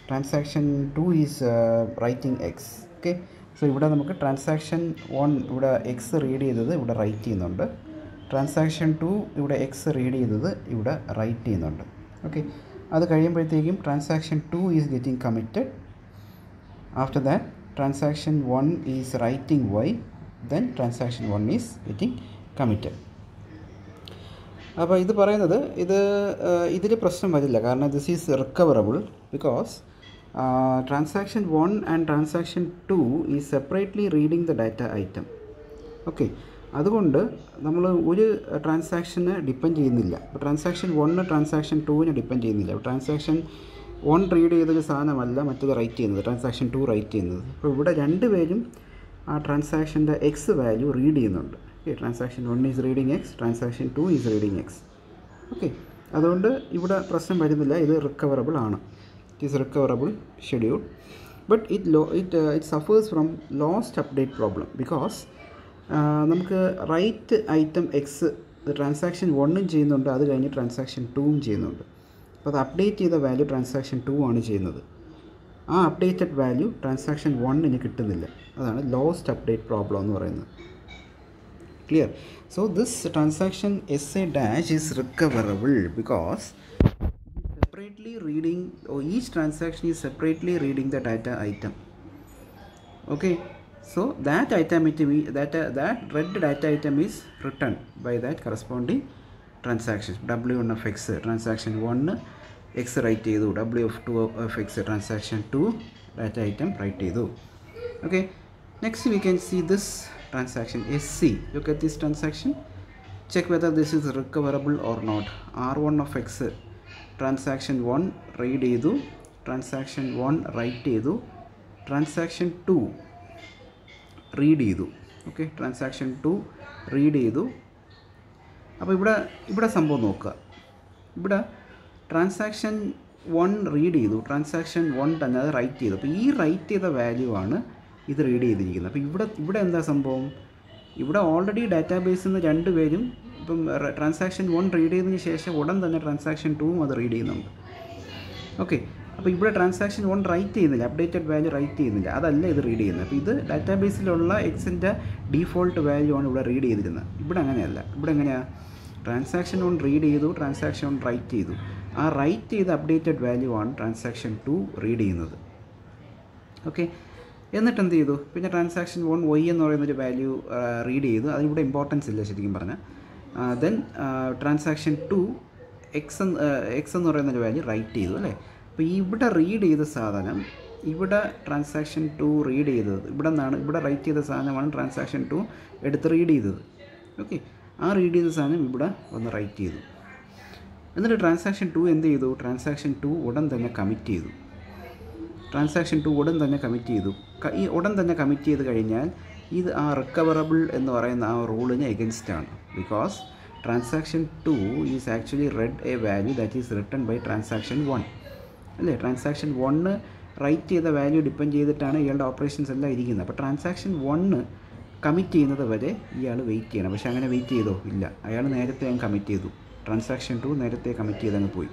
transaction 2 is writing x. Okay, so ഇവിടെ നമുക്ക് transaction 1 ഇവിടെ X read ചെയ്തത് ഇവിടെ right ചെയ്യുന്നുണ്ട്, transaction 2 ഇവിടെ X read ചെയ്തത് ഇവിടെ right ചെയ്യുന്നുണ്ട്. ഓക്കെ, അത് കഴിയുമ്പോഴത്തേക്കും transaction 2 is getting committed. After that transaction 1 is writing Y, then transaction 1 is getting committed. അപ്പോൾ ഇത് പറയുന്നത് ഇതിൽ പ്രശ്നം വരില്ല, കാരണം this is recoverable because transaction 1 and transaction 2 is separately reading the data item. Okay, അതുകൊണ്ട് നമ്മൾ ഒരു ട്രാൻസാക്ഷനെ ഡിപ്പെൻഡ് ചെയ്യുന്നില്ല. ഇപ്പോൾ ട്രാൻസാക്ഷൻ 1 ട്രാൻസാക്ഷൻ 2നെ ഡിപ്പെൻഡ് ചെയ്യുന്നില്ല. ട്രാൻസാക്ഷൻ 1 റീഡ് ചെയ്തൊരു സാധനമല്ല മറ്റത് റൈറ്റ് ചെയ്യുന്നത്, ട്രാൻസാക്ഷൻ 2 റൈറ്റ് ചെയ്യുന്നത്. അപ്പോൾ ഇവിടെ രണ്ടുപേരും ആ ട്രാൻസാക്ഷൻ്റെ എക്സ് വാല്യൂ റീഡ് ചെയ്യുന്നുണ്ട്. Okay, transaction 1 is reading X, transaction 2 is reading X. Okay, അതുകൊണ്ട് ഇവിടെ പ്രശ്നം വരുന്നില്ല, ഇത് റിക്കവറബിൾ ആണ്. It is recoverable schedule. But it suffers from lost update problem because നമുക്ക് റൈറ്റ് ഐറ്റം എക്സ് ട്രാൻസാക്ഷൻ 1 ചെയ്യുന്നുണ്ട്, അത് കഴിഞ്ഞ് ട്രാൻസാക്ഷൻ 2 ചെയ്യുന്നുണ്ട്. അപ്പോൾ അത് അപ്ഡേറ്റ് ചെയ്ത വാല്യൂ ട്രാൻസാക്ഷൻ 2 ആണ് ചെയ്യുന്നത്. ആ അപ്ഡേറ്റഡ് വാല്യൂ ട്രാൻസാക്ഷൻ 1 കിട്ടുന്നില്ല. അതാണ് ലോസ്റ്റ് അപ്ഡേറ്റ് പ്രോബ്ലം എന്ന് പറയുന്നത്. Clear? So this transaction SA dash is recoverable because separately reading, or each transaction is separately reading the data item. Okay, so that item that read data item is written by that corresponding transaction. W1 of x transaction 1 x write ചെയ്തു, W2 of x transaction 2 data item write ചെയ്തു. Okay, next we can see this transaction SC. Look at this transaction, check whether this is recoverable or not. R1 of x transaction 1 read ചെയ്തു, transaction 1 write ചെയ്തു, transaction 2 read ചെയ്തു. Okay, transaction 2 read ചെയ്തു. അപ്പോൾ ഇവിടെ സംഭവം നോക്കുക. ഇവിടെ transaction 1 read ചെയ്തു, ട്രാൻസാക്ഷൻ 1 തന്നെ അത് റൈറ്റ് ചെയ്തു. അപ്പോൾ ഈ റൈറ്റ് ചെയ്ത വാല്യൂ ആണ് ഇത് റീഡ് ചെയ്തിരിക്കുന്നത്. അപ്പോൾ ഇവിടെ എന്താ സംഭവം? ഇവിടെ ഓൾറെഡി ഡാറ്റാബേസിൽ നിന്ന് രണ്ടുപേരും ഇപ്പം ട്രാൻസാക്ഷൻ 1 റീഡ് ചെയ്തതിന് ശേഷം ഉടൻ തന്നെ ട്രാൻസാക്ഷൻ 2 അത് റീഡ് ചെയ്യുന്നുണ്ട്. ഓക്കെ, അപ്പോൾ ഇവിടെ ട്രാൻസാക്ഷൻ 1 റൈറ്റ് ചെയ്യുന്നില്ല, അപ്ഡേറ്റഡ് വാല്യൂ റൈറ്റ് ചെയ്യുന്നില്ല, അതല്ല ഇത് റീഡ് ചെയ്യുന്നത്. അപ്പോൾ ഇത് ഡാറ്റാബേസിലുള്ള എക്സിൻ്റെ ഡീഫോൾട്ട് വാല്യൂ ആണ് ഇവിടെ റീഡ് ചെയ്തിരുന്നത്. ഇവിടെ അങ്ങനെയല്ല. ഇവിടെ എങ്ങനെയാണ്? ട്രാൻസാക്ഷൻ 1 റീഡ് ചെയ്തു, ട്രാൻസാക്ഷൻ 1 റൈറ്റ് ചെയ്തു. ആ റൈറ്റ് ചെയ്ത അപ്ഡേറ്റഡ് വാല്യൂ ആണ് ട്രാൻസാക്ഷൻ 2 റീഡ് ചെയ്യുന്നത്. ഓക്കെ, എന്നിട്ട് എന്ത് ചെയ്തു? പിന്നെ ട്രാൻസാക്ഷൻ 1 Y എന്ന് പറയുന്നൊരു വാല്യൂ റീഡ് ചെയ്തു. അതിനിവിടെ ഇമ്പോർട്ടൻസ് ഇല്ല ശരിക്കും പറഞ്ഞാൽ. ദെൻ ട്രാൻസാക്ഷൻ 2 എക്സ് എന്ന് പറയുന്നൊരു വാല്യൂ റൈറ്റ് ചെയ്തു അല്ലേ. അപ്പോൾ ഇവിടെ റീഡ് ചെയ്ത സാധനം, ഇവിടെ ട്രാൻസാക്ഷൻ 2 റീഡ് ചെയ്തത് ഇവിടെ റൈറ്റ് ചെയ്ത സാധനമാണ് ട്രാൻസാക്ഷൻ 2 എടുത്ത് റീഡ് ചെയ്തത്. ഓക്കെ, ആ റീഡ് ചെയ്ത സാധനം ഇവിടെ ഒന്ന് റൈറ്റ് ചെയ്തു. എന്നിട്ട് ട്രാൻസാക്ഷൻ 2 എന്ത് ചെയ്തു? ട്രാൻസാക്ഷൻ 2 ഉടൻ തന്നെ കമ്മിറ്റ് ചെയ്തു. ഈ ഉടൻ തന്നെ കമ്മിറ്റ് ചെയ്ത് കഴിഞ്ഞാൽ ഇത് ആ റിക്കവറബിൾ എന്ന് പറയുന്ന ആ റൂളിന് എഗൻസ്റ്റ് ആണ്. Because transaction 2 is actually read a value that is written by transaction 1 അല്ലേ. ട്രാൻസാക്ഷൻ 1 റൈറ്റ് ചെയ്ത വാല്യൂ ഡിപ്പെൻഡ് ചെയ്തിട്ടാണ് ഇയാളുടെ ഓപ്പറേഷൻസ് എല്ലാം ഇരിക്കുന്നത്. അപ്പോൾ ട്രാൻസാക്ഷൻ 1 കമ്മിറ്റ് ചെയ്യുന്നത് വരെ ഇയാൾ വെയിറ്റ് ചെയ്യണം. പക്ഷേ അങ്ങനെ വെയിറ്റ് ചെയ്തോ? ഇല്ല, അയാൾ നേരത്തെ അങ്ങ് കമ്മിറ്റ് ചെയ്തു. ട്രാൻസാക്ഷൻ 2 നേരത്തെ കമ്മിറ്റ് ചെയ്തങ്ങ് പോയി.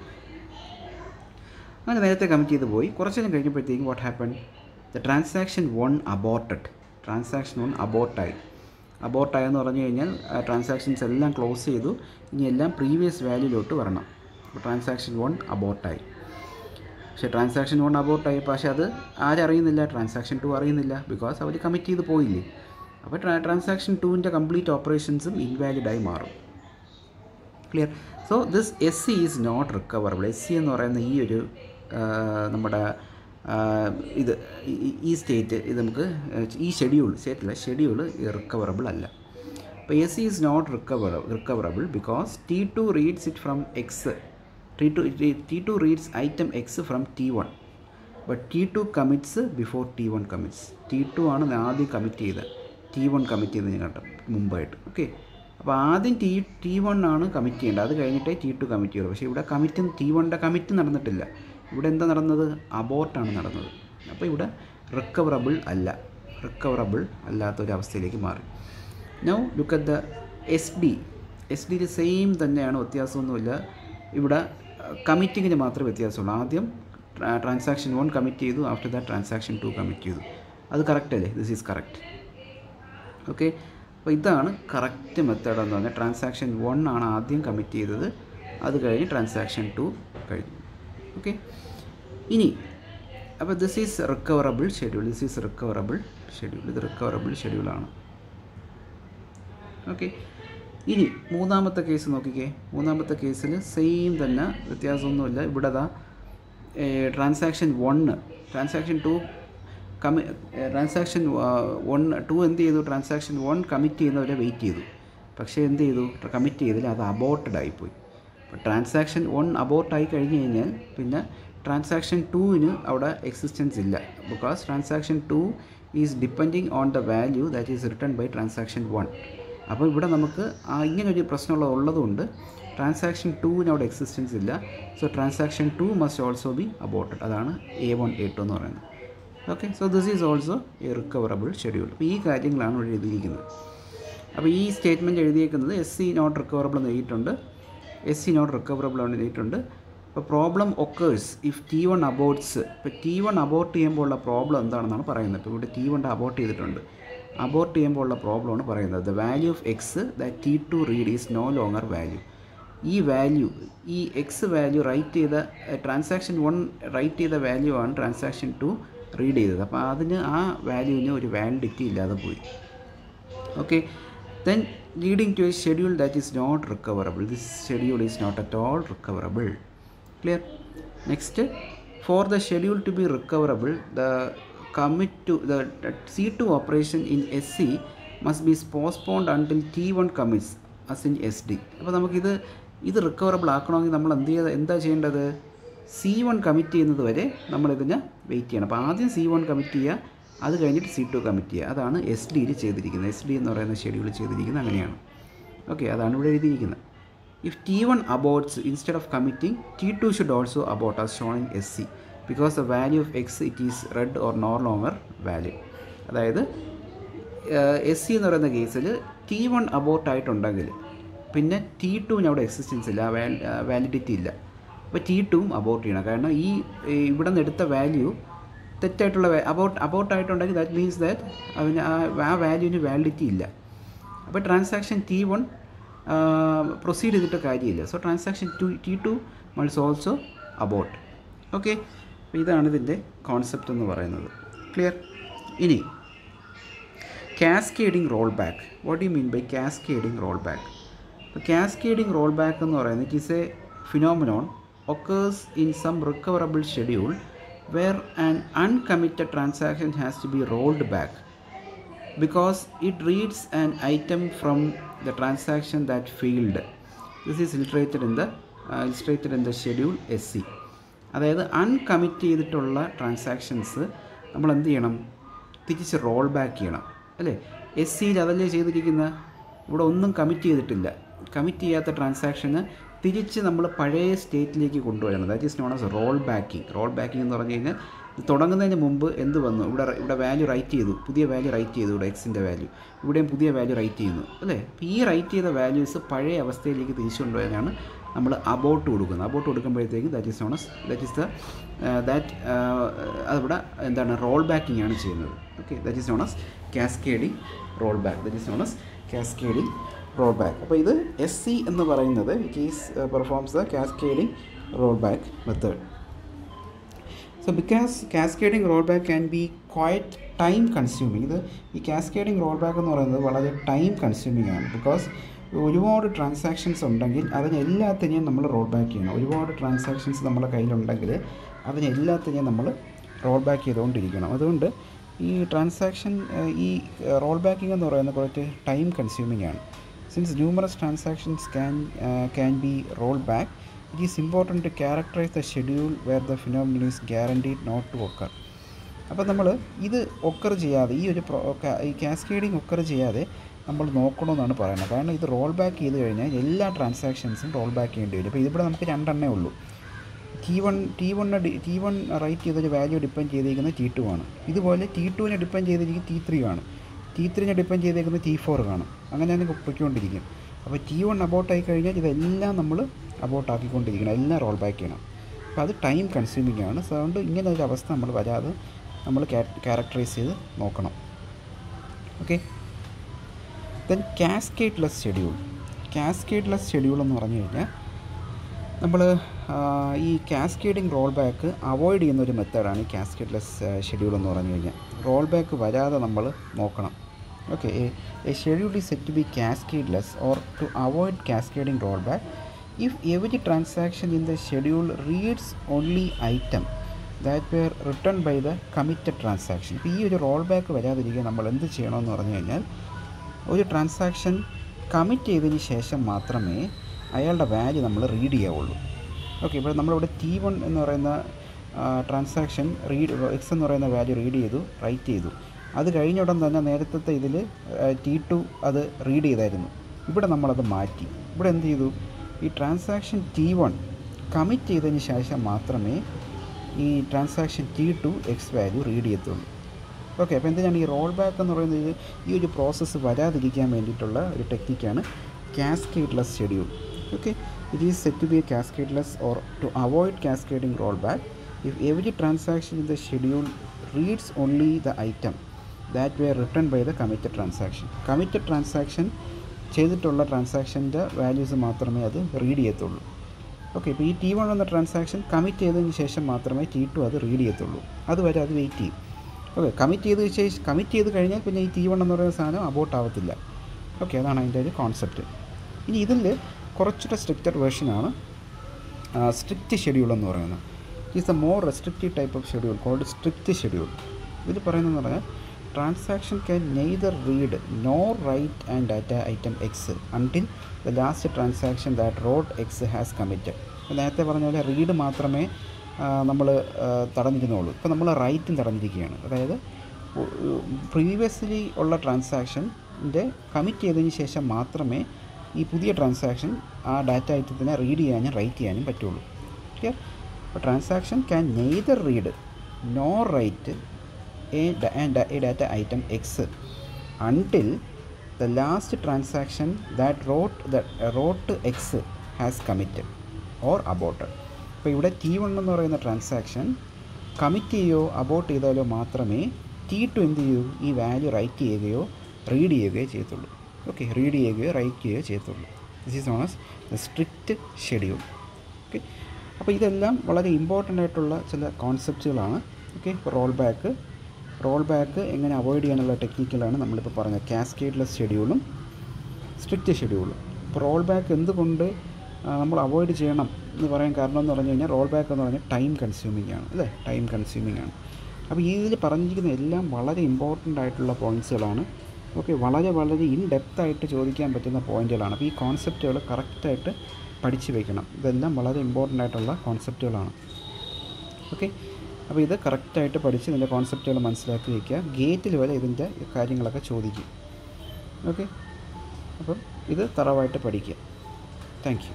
അങ്ങനെ നേരത്തെ കമ്മിറ്റ് ചെയ്ത് പോയി. കുറച്ച് നേരം കഴിഞ്ഞപ്പോഴത്തേക്കും what happen? The transaction 1 aborted. Transaction 1 അബോർട്ടായെന്ന് പറഞ്ഞു കഴിഞ്ഞാൽ ട്രാൻസാക്ഷൻസ് എല്ലാം ക്ലോസ് ചെയ്തു. ഇനി എല്ലാം പ്രീവിയസ് വാല്യൂലോട്ട് വരണം. അപ്പോൾ ട്രാൻസാക്ഷൻ 1 അബോർട്ടായി. പക്ഷേ ട്രാൻസാക്ഷൻ 1 അബോർട്ടായി, പക്ഷേ അത് ആരറിയുന്നില്ല? ട്രാൻസാക്ഷൻ 2 അറിയുന്നില്ല. ബിക്കോസ് അവർ കമ്മിറ്റ് ചെയ്ത് പോയില്ലേ. അപ്പോൾ ട്രാൻസാക്ഷൻ 2ൻ്റെ കംപ്ലീറ്റ് ഓപ്പറേഷൻസും ഇൻവാലിഡായി മാറും. Clear? So this SC is not recoverable. SC എന്ന് പറയുന്ന ഈ ഒരു നമ്മുടെ ഈ സ്റ്റേറ്റ് ഇത് നമുക്ക് ഈ ഷെഡ്യൂൾ റിക്കവറബിൾ അല്ല. അപ്പോൾ SC is not recoverable because T2 reads it from X. T2 reads item X from T1, but T2 commits before T1 commits. T2 ആണ് ആദ്യം കമ്മിറ്റ് ചെയ്തത്, T1 കമ്മിറ്റ് ചെയ്തതിന് കേട്ടോ മുമ്പായിട്ട്. ഓക്കെ, അപ്പോൾ ആദ്യം T1 ആണ് കമ്മിറ്റ് ചെയ്യേണ്ടത്, അത് കഴിഞ്ഞിട്ടേ T2 കമ്മിറ്റ് ചെയ്യുള്ളൂ. പക്ഷേ ഇവിടെ T1ൻ്റെ കമ്മിറ്റ് നടന്നിട്ടില്ല. ഇവിടെ എന്താ നടന്നത്? അബോർട്ടാണ് നടന്നത്. അപ്പോൾ ഇവിടെ റിക്കവറബിൾ അല്ലാത്തൊരവസ്ഥയിലേക്ക് മാറി. Now look at the SD same തന്നെയാണ്, വ്യത്യാസമൊന്നുമില്ല. ഇവിടെ കമ്മിറ്റിങ്ങിന് മാത്രമേ വ്യത്യാസമുള്ളൂ. ആദ്യം ട്രാൻസാക്ഷൻ 1 കമ്മിറ്റ് ചെയ്തു, ആഫ്റ്റർ ദാറ്റ് ട്രാൻസാക്ഷൻ 2 കമ്മിറ്റ് ചെയ്തു. അത് കറക്റ്റ് അല്ലേ? This is correct. ഓക്കെ, അപ്പോൾ ഇതാണ് കറക്റ്റ് മെത്തേഡ് എന്ന് പറഞ്ഞാൽ ട്രാൻസാക്ഷൻ 1 ആണ് ആദ്യം കമ്മിറ്റ് ചെയ്തത്, അത് കഴിഞ്ഞ് ട്രാൻസാക്ഷൻ 2 കഴിഞ്ഞു. ഓക്കെ, ഇനി അപ്പോൾ ദിസ് ഈസ് റിക്കവറബിൾ ഷെഡ്യൂൾ. ഇത് റിക്കവറബിൾ ഷെഡ്യൂളാണ്. ഓക്കെ, ഇനി മൂന്നാമത്തെ കേസ് നോക്കിക്കേ. മൂന്നാമത്തെ കേസിൽ സെയിം തന്നെ, വ്യത്യാസമൊന്നുമില്ല. ഇവിടെ ട്രാൻസാക്ഷൻ 2 എന്ത് ചെയ്തു? ട്രാൻസാക്ഷൻ 1 കമ്മിറ്റ് ചെയ്യുന്നവരെ വെയിറ്റ് ചെയ്തു. പക്ഷേ എന്ത് ചെയ്തു? കമ്മിറ്റ് ചെയ്തില്ല, അത് അബോർട്ടഡ് ആയിപ്പോയി. അപ്പോൾ ട്രാൻസാക്ഷൻ 1 അബോർട്ടായി കഴിഞ്ഞ് കഴിഞ്ഞാൽ പിന്നെ ട്രാൻസാക്ഷൻ 2ന് അവിടെ എക്സിസ്റ്റൻസ് ഇല്ല. Because transaction 2 is depending on the value that is written by transaction 1. അപ്പോൾ ഇവിടെ നമുക്ക് ഇങ്ങനൊരു പ്രശ്നമുള്ളതുകൊണ്ട് ട്രാൻസാക്ഷൻ 2ന് അവിടെ എക്സിസ്റ്റൻസ് ഇല്ല. So transaction 2 must also be aborted. അതാണ് A1 A2 എന്ന് പറയുന്നത്. Okay, so this is also a recoverable schedule. അപ്പോൾ ഈ കാര്യങ്ങളാണ് ഇവിടെ എഴുതിയിരിക്കുന്നത്. അപ്പോൾ ഈ സ്റ്റേറ്റ്മെൻറ്റ് എഴുതിയേക്കുന്നത് എസ് സി നോട്ട് റിക്കവറബിൾ എന്ന് എഴുതിയിട്ടുണ്ട്, എസ് സി നോട്ട് റിക്കവറബിൾ എന്ന് എഴുതിയിട്ടുണ്ട്. അപ്പോൾ പ്രോബ്ലം ഒക്കേഴ്സ് ഇഫ് T1 അബോർട്ട്സ്. ഇപ്പോൾ T1 അബോർട്ട് ചെയ്യുമ്പോൾ ഉള്ള പ്രോബ്ലം എന്താണെന്നാണ് പറയുന്നത്. ഇപ്പോൾ ഇവിടെ T1 അബോർട്ട് ചെയ്തിട്ടുണ്ട്. അബോർട്ട് ചെയ്യുമ്പോൾ ഉള്ള പ്രോബ്ലമാണ് പറയുന്നത്. The value of X that T2 read is no longer value. ഈ വാല്യൂ, ഈ എക്സ് വാല്യൂ റൈറ്റ് ചെയ്ത ട്രാൻസാക്ഷൻ 1 റൈറ്റ് ചെയ്ത വാല്യൂ ആണ് ട്രാൻസാക്ഷൻ 2 റീഡ് ചെയ്തത്. അപ്പോൾ അതിന് ആ വാല്യൂവിന് ഒരു വാലിഡിറ്റി ഇല്ലാതെ പോയി. Okay, then leading to a schedule that is not recoverable. This schedule is not at all recoverable. Clear? Next, for the schedule to be recoverable, the commit to the C2 operation in SC must be postponed until T1 commits as in SD. അപ്പോൾ നമുക്കിത് recoverable ആക്കണമെങ്കിൽ നമ്മൾ എന്താ ചെയ്യേണ്ടത്? C1 commit ചെയ്യുന്നത് വരെ നമ്മളിതിനെ wait ചെയ്യണം. അപ്പോൾ ആദ്യം C1 കമ്മിറ്റ് ചെയ്യുക, അത് കഴിഞ്ഞിട്ട് C2 കമ്മിറ്റ് ചെയ്യുക. അതാണ് SD ചെയ്തിരിക്കുന്നത്. SD എന്ന് പറയുന്ന ഷെഡ്യൂൾ ചെയ്തിരിക്കുന്നത് അങ്ങനെയാണ്. ഓക്കെ, അതാണ് ഇവിടെ എഴുതിയിരിക്കുന്നത്. If T1 aborts instead of committing, T2 should also abort as shown in SC because the value of x it is read or no longer valid. അതായത് SC എന്ന് പറയുന്ന കേസിൽ T1 അബോർട്ട് ആയിട്ടുണ്ടെങ്കിൽ പിന്നെ T2ന് അവിടെ എക്സിസ്റ്റൻസ് ഇല്ല, വാലിഡിറ്റി ഇല്ല. അപ്പോൾ T2ഉം അബോർട്ട് ചെയ്യണം. കാരണം ഇവിടെ നിന്ന് എടുത്ത വാല്യൂ തെറ്റായിട്ടുള്ള അബോർട്ടായിട്ടുണ്ടെങ്കിൽ ദാറ്റ് മീൻസ് ദാറ്റ് അതിന് ആ വാല്യൂവിന് വാലിഡിറ്റി ഇല്ല. അപ്പോൾ ട്രാൻസാക്ഷൻ T1 പ്രൊസീഡ് ചെയ്തിട്ട് കാര്യമില്ല. സോ ട്രാൻസാക്ഷൻ T2 മൾസ് ഓൾസോ അബോർട്ട്. ഓക്കെ, അപ്പോൾ ഇതാണ് ഇതിൻ്റെ കോൺസെപ്റ്റ് എന്ന് പറയുന്നത്. ക്ലിയർ? ഇനി cascading roll back. What do you mean by cascading roll back? അപ്പോൾ കാസ്കേഡിങ് റോൾ ബാക്ക് എന്ന് പറയുന്നത് it is a phenomenon occurs in some recoverable schedule where an uncommitted transaction has to be rolled back because it reads an item from the transaction that failed. This is illustrated in the schedule SC. അതായത് അൺകമ്മിറ്റ് ചെയ്തിട്ടുള്ള transactions നമ്മൾ എന്ത് ചെയ്യണം? തിരിച്ച് roll back ചെയ്യണം, അല്ലേ? SCയിൽ അതല്ലേ ചെയ്തിരിക്കുന്ന. ഇവിടെ ഒന്നും കമ്മിറ്റ് ചെയ്തിട്ടില്ല. കമ്മിറ്റ് ചെയ്യാത്ത ട്രാൻസാക്ഷന് തിരിച്ച് നമ്മൾ പഴയ സ്റ്റേറ്റിലേക്ക് കൊണ്ടുവരണം. That is known as roll backing. Roll backing എന്ന് പറഞ്ഞു കഴിഞ്ഞാൽ ഇത് തുടങ്ങുന്നതിന് മുമ്പ് എന്ത് വന്നു? ഇവിടെ വാല്യൂ റൈറ്റ് ചെയ്തു, പുതിയ വാല്യൂ റൈറ്റ് ചെയ്തു. ഇവിടെ എക്സിൻ്റെ വാല്യൂ, ഇവിടെയും പുതിയ വാല്യൂ റൈറ്റ് ചെയ്യുന്നു, അല്ലേ? അപ്പോൾ ഈ റൈറ്റ് ചെയ്ത വാല്യൂസ് പഴയ അവസ്ഥയിലേക്ക് തിരിച്ചു കൊണ്ടുവരാനാണ് നമ്മൾ അബോർട്ട് കൊടുക്കുന്നത്. അബോർട്ട് കൊടുക്കുമ്പോഴത്തേക്കും അതിവിടെ എന്താണ്? റോൾ ബാക്കിംഗ് ആണ് ചെയ്യുന്നത്. Okay, that is known as cascading roll back. Role back. അപ്പോൾ ഇത് SC എന്ന് പറയുന്നത് it is performs the cascading roll back method. So because cascading roll back can be quite time consuming. ഈ cascading roll back എന്ന് പറയുന്നത് വളരെ time consuming ആണ്. Because ഒരുപാട് ട്രാൻസാക്ഷൻസ് ഉണ്ടെങ്കിൽ അതിനെല്ലാത്തിനെയും നമ്മൾ റോൾ ബാക്ക് ചെയ്യണം. ഒരുപാട് ട്രാൻസാക്ഷൻസ് നമ്മുടെ കയ്യിലുണ്ടെങ്കിൽ അതിനെല്ലാത്തിനെയും നമ്മൾ റോൾ ബാക്ക് ചെയ്തുകൊണ്ടിരിക്കണം. അതുകൊണ്ട് ഈ റോൾ ബാക്കിംഗ് എന്ന് പറയുന്നത് കുറച്ച് ടൈം കൺസ്യൂമിങ് ആണ്. Since numerous transactions can be rolled back, it is important to characterize the schedule where the phenomenon is guaranteed not to occur. അപ്പോൾ നമ്മൾ ഇത് ഒക്കർ ചെയ്യാതെ, ഈ കാസ്കേഡിങ് ഒക്കർ ചെയ്യാതെ നമ്മൾ നോക്കണമെന്നാണ് പറയുന്നത്. കാരണം ഇത് റോൾ ബാക്ക് ചെയ്ത് കഴിഞ്ഞാൽ എല്ലാ ട്രാൻസാക്ഷൻസും റോൾ ബാക്ക് ചെയ്യേണ്ടി വരും. അപ്പോൾ ഇതിവിടെ നമുക്ക് രണ്ടെണ്ണേ ഉള്ളൂ. T1 റൈറ്റ് ചെയ്തൊരു വാല്യൂ ഡിപ്പെൻഡ് ചെയ്തിരിക്കുന്നത് T2 ആണ്. ഇതുപോലെ T2നെ ഡിപ്പെൻഡ് ചെയ്തിരിക്കുന്നത് T3 ആണ്. T3നെ ഡിപ്പെൻഡ് ചെയ്തേക്കുന്നത് T4 കാണും. അങ്ങനെ തന്നെ പൊയ്ക്കൊണ്ടിരിക്കും. അപ്പോൾ T1 അബോട്ടായി കഴിഞ്ഞാൽ ഇതെല്ലാം നമ്മൾ അബോട്ടാക്കിക്കൊണ്ടിരിക്കണം, എല്ലാം റോൾ ബാക്ക് ചെയ്യണം. അപ്പോൾ അത് ടൈം കൺസ്യൂമിംഗ് ആണ്. സോ അതുകൊണ്ട് ഇങ്ങനെ ഒരു അവസ്ഥ നമ്മൾ വരാതെ നമ്മൾ ക്യാരക്ടറൈസ് ചെയ്ത് നോക്കണം. ഓക്കെ, ദെൻ കാസ്കേഡ്ലെസ് ഷെഡ്യൂൾ എന്ന് പറഞ്ഞു കഴിഞ്ഞാൽ നമ്മൾ ഈ കാസ്കേഡിങ് റോൾ ബാക്ക് അവോയ്ഡ് ചെയ്യുന്ന ഒരു മെത്തേഡാണ് ഈ കാസ്കേഡ്ലെസ് ഷെഡ്യൂൾ എന്ന് പറഞ്ഞു കഴിഞ്ഞാൽ. റോൾ ബാക്ക് വരാതെ നമ്മൾ നോക്കണം. Okay, a schedule is set to be cascadeless or to avoid cascading roll back if every transaction in the schedule reads only item that were written by the committed transaction. ഇപ്പോൾ ഈ ഒരു roll back വരാതിരിക്കാൻ നമ്മൾ എന്ത് ചെയ്യണമെന്ന് പറഞ്ഞു കഴിഞ്ഞാൽ, ഒരു ട്രാൻസാക്ഷൻ കമ്മിറ്റ് ചെയ്തതിന് ശേഷം മാത്രമേ അയാളുടെ വാല്യൂ നമ്മൾ റീഡ് ചെയ്യാവുള്ളൂ. ഓക്കെ, ഇപ്പോൾ നമ്മളിവിടെ T1 എന്ന് പറയുന്ന ട്രാൻസാക്ഷൻ എക്സ് എന്ന് പറയുന്ന വാല്യൂ റൈറ്റ് ചെയ്തു. അത് കഴിഞ്ഞ ഉടൻ തന്നെ നേരത്തെ ഇതിൽ T2 അത് റീഡ് ചെയ്തായിരുന്നു. ഇവിടെ നമ്മളത് മാറ്റി. ഇവിടെ എന്ത് ചെയ്തു? ഈ ട്രാൻസാക്ഷൻ T1 കമ്മിറ്റ് ചെയ്തതിന് ശേഷം മാത്രമേ ഈ transaction T2 X value read ചെയ്യത്തുള്ളൂ. ഓക്കെ, അപ്പോൾ എന്തിനാണ് ഈ റോൾ ബാക്ക് എന്ന് പറയുന്നത്? ഈ ഒരു പ്രോസസ്സ് വരാതിരിക്കാൻ വേണ്ടിയിട്ടുള്ള ഒരു ടെക്നിക്കാണ് cascadeless schedule. Okay, it is set to be a cascadeless or to avoid cascading roll back if every transaction in the schedule reads only the item that were written by the committed transaction. Committed transaction ചെയ്തിട്ടുള്ള ട്രാൻസാക്ഷൻ്റെ values മാത്രമേ അത് read ചെയ്യത്തുള്ളൂ. Okay, ഇപ്പോൾ ഈ T1 എന്ന transaction commit ചെയ്തതിന് ശേഷം മാത്രമേ T2 അത് റീഡ് ചെയ്യത്തുള്ളൂ. അതുവരെ അത് വെയിറ്റ് ചെയ്യും. ഓക്കെ, കമ്മിറ്റ് ചെയ്ത് കഴിഞ്ഞാൽ പിന്നെ ഈ T1 എന്ന് പറയുന്ന സാധനം അബോട്ട് ആവത്തില്ല. ഓക്കെ, അതാണ് അതിൻ്റെ ഒരു കോൺസെപ്റ്റ്. ഇനി ഇതിൽ കുറച്ചുകൂടെ സ്ട്രിക്റ്റഡ് വേർഷനാണ് സ്ട്രിക്റ്റ് ഷെഡ്യൂൾ എന്ന് പറയുന്നത്. Is a more restrictive type of schedule called strict schedule. ഇതിൽ പറയുന്നതെന്ന് പറഞ്ഞാൽ transaction can neither read nor write and data item X until the last transaction that wrote X has committed. നേരത്തെ പറഞ്ഞ പോലെ read മാത്രമേ നമ്മൾ തടഞ്ഞിരുന്നുള്ളൂ. ഇപ്പോൾ നമ്മൾ റൈറ്റും തടഞ്ഞിരിക്കുകയാണ്. അതായത് പ്രീവിയസ്ലി ഉള്ള ട്രാൻസാക്ഷൻ്റെ കമ്മിറ്റ് ചെയ്തതിന് ശേഷം മാത്രമേ ഈ പുതിയ ട്രാൻസാക്ഷൻ ആ ഡാറ്റ ഐറ്റത്തിനെ റീഡ് ചെയ്യാനും റൈറ്റ് ചെയ്യാനും പറ്റുള്ളൂ. ക്ലിയർ? അപ്പോൾ transaction can neither read nor write a data item x until the last transaction that wrote to x has committed or aborted. അപ്പോൾ ഇവിടെ T1 എന്ന് പറയുന്ന ട്രാൻസാക്ഷൻ കമ്മിറ്റ് ചെയ്യുകയോ അബോട്ട് ചെയ്താലോ മാത്രമേ T2 എന്ത് ചെയ്യൂ? ഈ വാല്യൂ റൈറ്റ് ചെയ്യുകയോ റീഡ് ചെയ്യുകയോ ചെയ്യത്തുള്ളൂ. ഓക്കെ, റീഡ് ചെയ്യുകയോ റൈറ്റ് ചെയ്യുകയോ ചെയ്യത്തുള്ളൂ. This is known as the strict schedule. Okay, അപ്പോൾ ഇതെല്ലാം വളരെ ഇമ്പോർട്ടൻ്റ് ആയിട്ടുള്ള ചില കോൺസെപ്റ്റുകളാണ്. ഓക്കെ, റോൾ ബാക്ക് എങ്ങനെ അവോയ്ഡ് ചെയ്യാനുള്ള ടെക്നിക്കലാണ് നമ്മളിപ്പോൾ പറഞ്ഞത്, കാസ്കേഡ്ലെസ് ഷെഡ്യൂളും സ്ട്രിക്റ്റ് ഷെഡ്യൂളും. ഇപ്പോൾ റോൾ ബാക്ക് എന്തുകൊണ്ട് നമ്മൾ അവോയ്ഡ് ചെയ്യണം എന്ന് പറയാൻ കാരണം എന്ന് പറഞ്ഞു കഴിഞ്ഞാൽ റോൾ ബാക്ക് എന്ന് പറഞ്ഞാൽ ടൈം കൺസ്യൂമിംഗ് ആണ്, അല്ലേ? ടൈം കൺസ്യൂമിംഗ് ആണ്. അപ്പോൾ ഇതിൽ പറഞ്ഞിരിക്കുന്ന എല്ലാം വളരെ ഇമ്പോർട്ടൻ്റ് ആയിട്ടുള്ള പോയിൻറ്റ്സുകളാണ്. ഓക്കെ, വളരെ ഇൻ ഡെപ്തായിട്ട് ചോദിക്കാൻ പറ്റുന്ന പോയിൻറ്റുകളാണ്. അപ്പോൾ ഈ കോൺസെപ്റ്റുകൾ കറക്റ്റായിട്ട് പഠിച്ചു വയ്ക്കണം. ഇതെല്ലാം വളരെ ഇമ്പോർട്ടൻ്റ് ആയിട്ടുള്ള കോൺസെപ്റ്റുകളാണ്. ഓക്കെ, അപ്പോൾ ഇത് കറക്റ്റായിട്ട് പഠിച്ച് ഇതിൻ്റെ കോൺസെപ്റ്റുകൾ മനസ്സിലാക്കി വയ്ക്കുക. ഗേറ്റിൽ വരെ ഇതിൻ്റെ കാര്യങ്ങളൊക്കെ ചോദിക്കും. ഓക്കെ, അപ്പം ഇത് തറവായിട്ട് പഠിക്കുക. Thank you.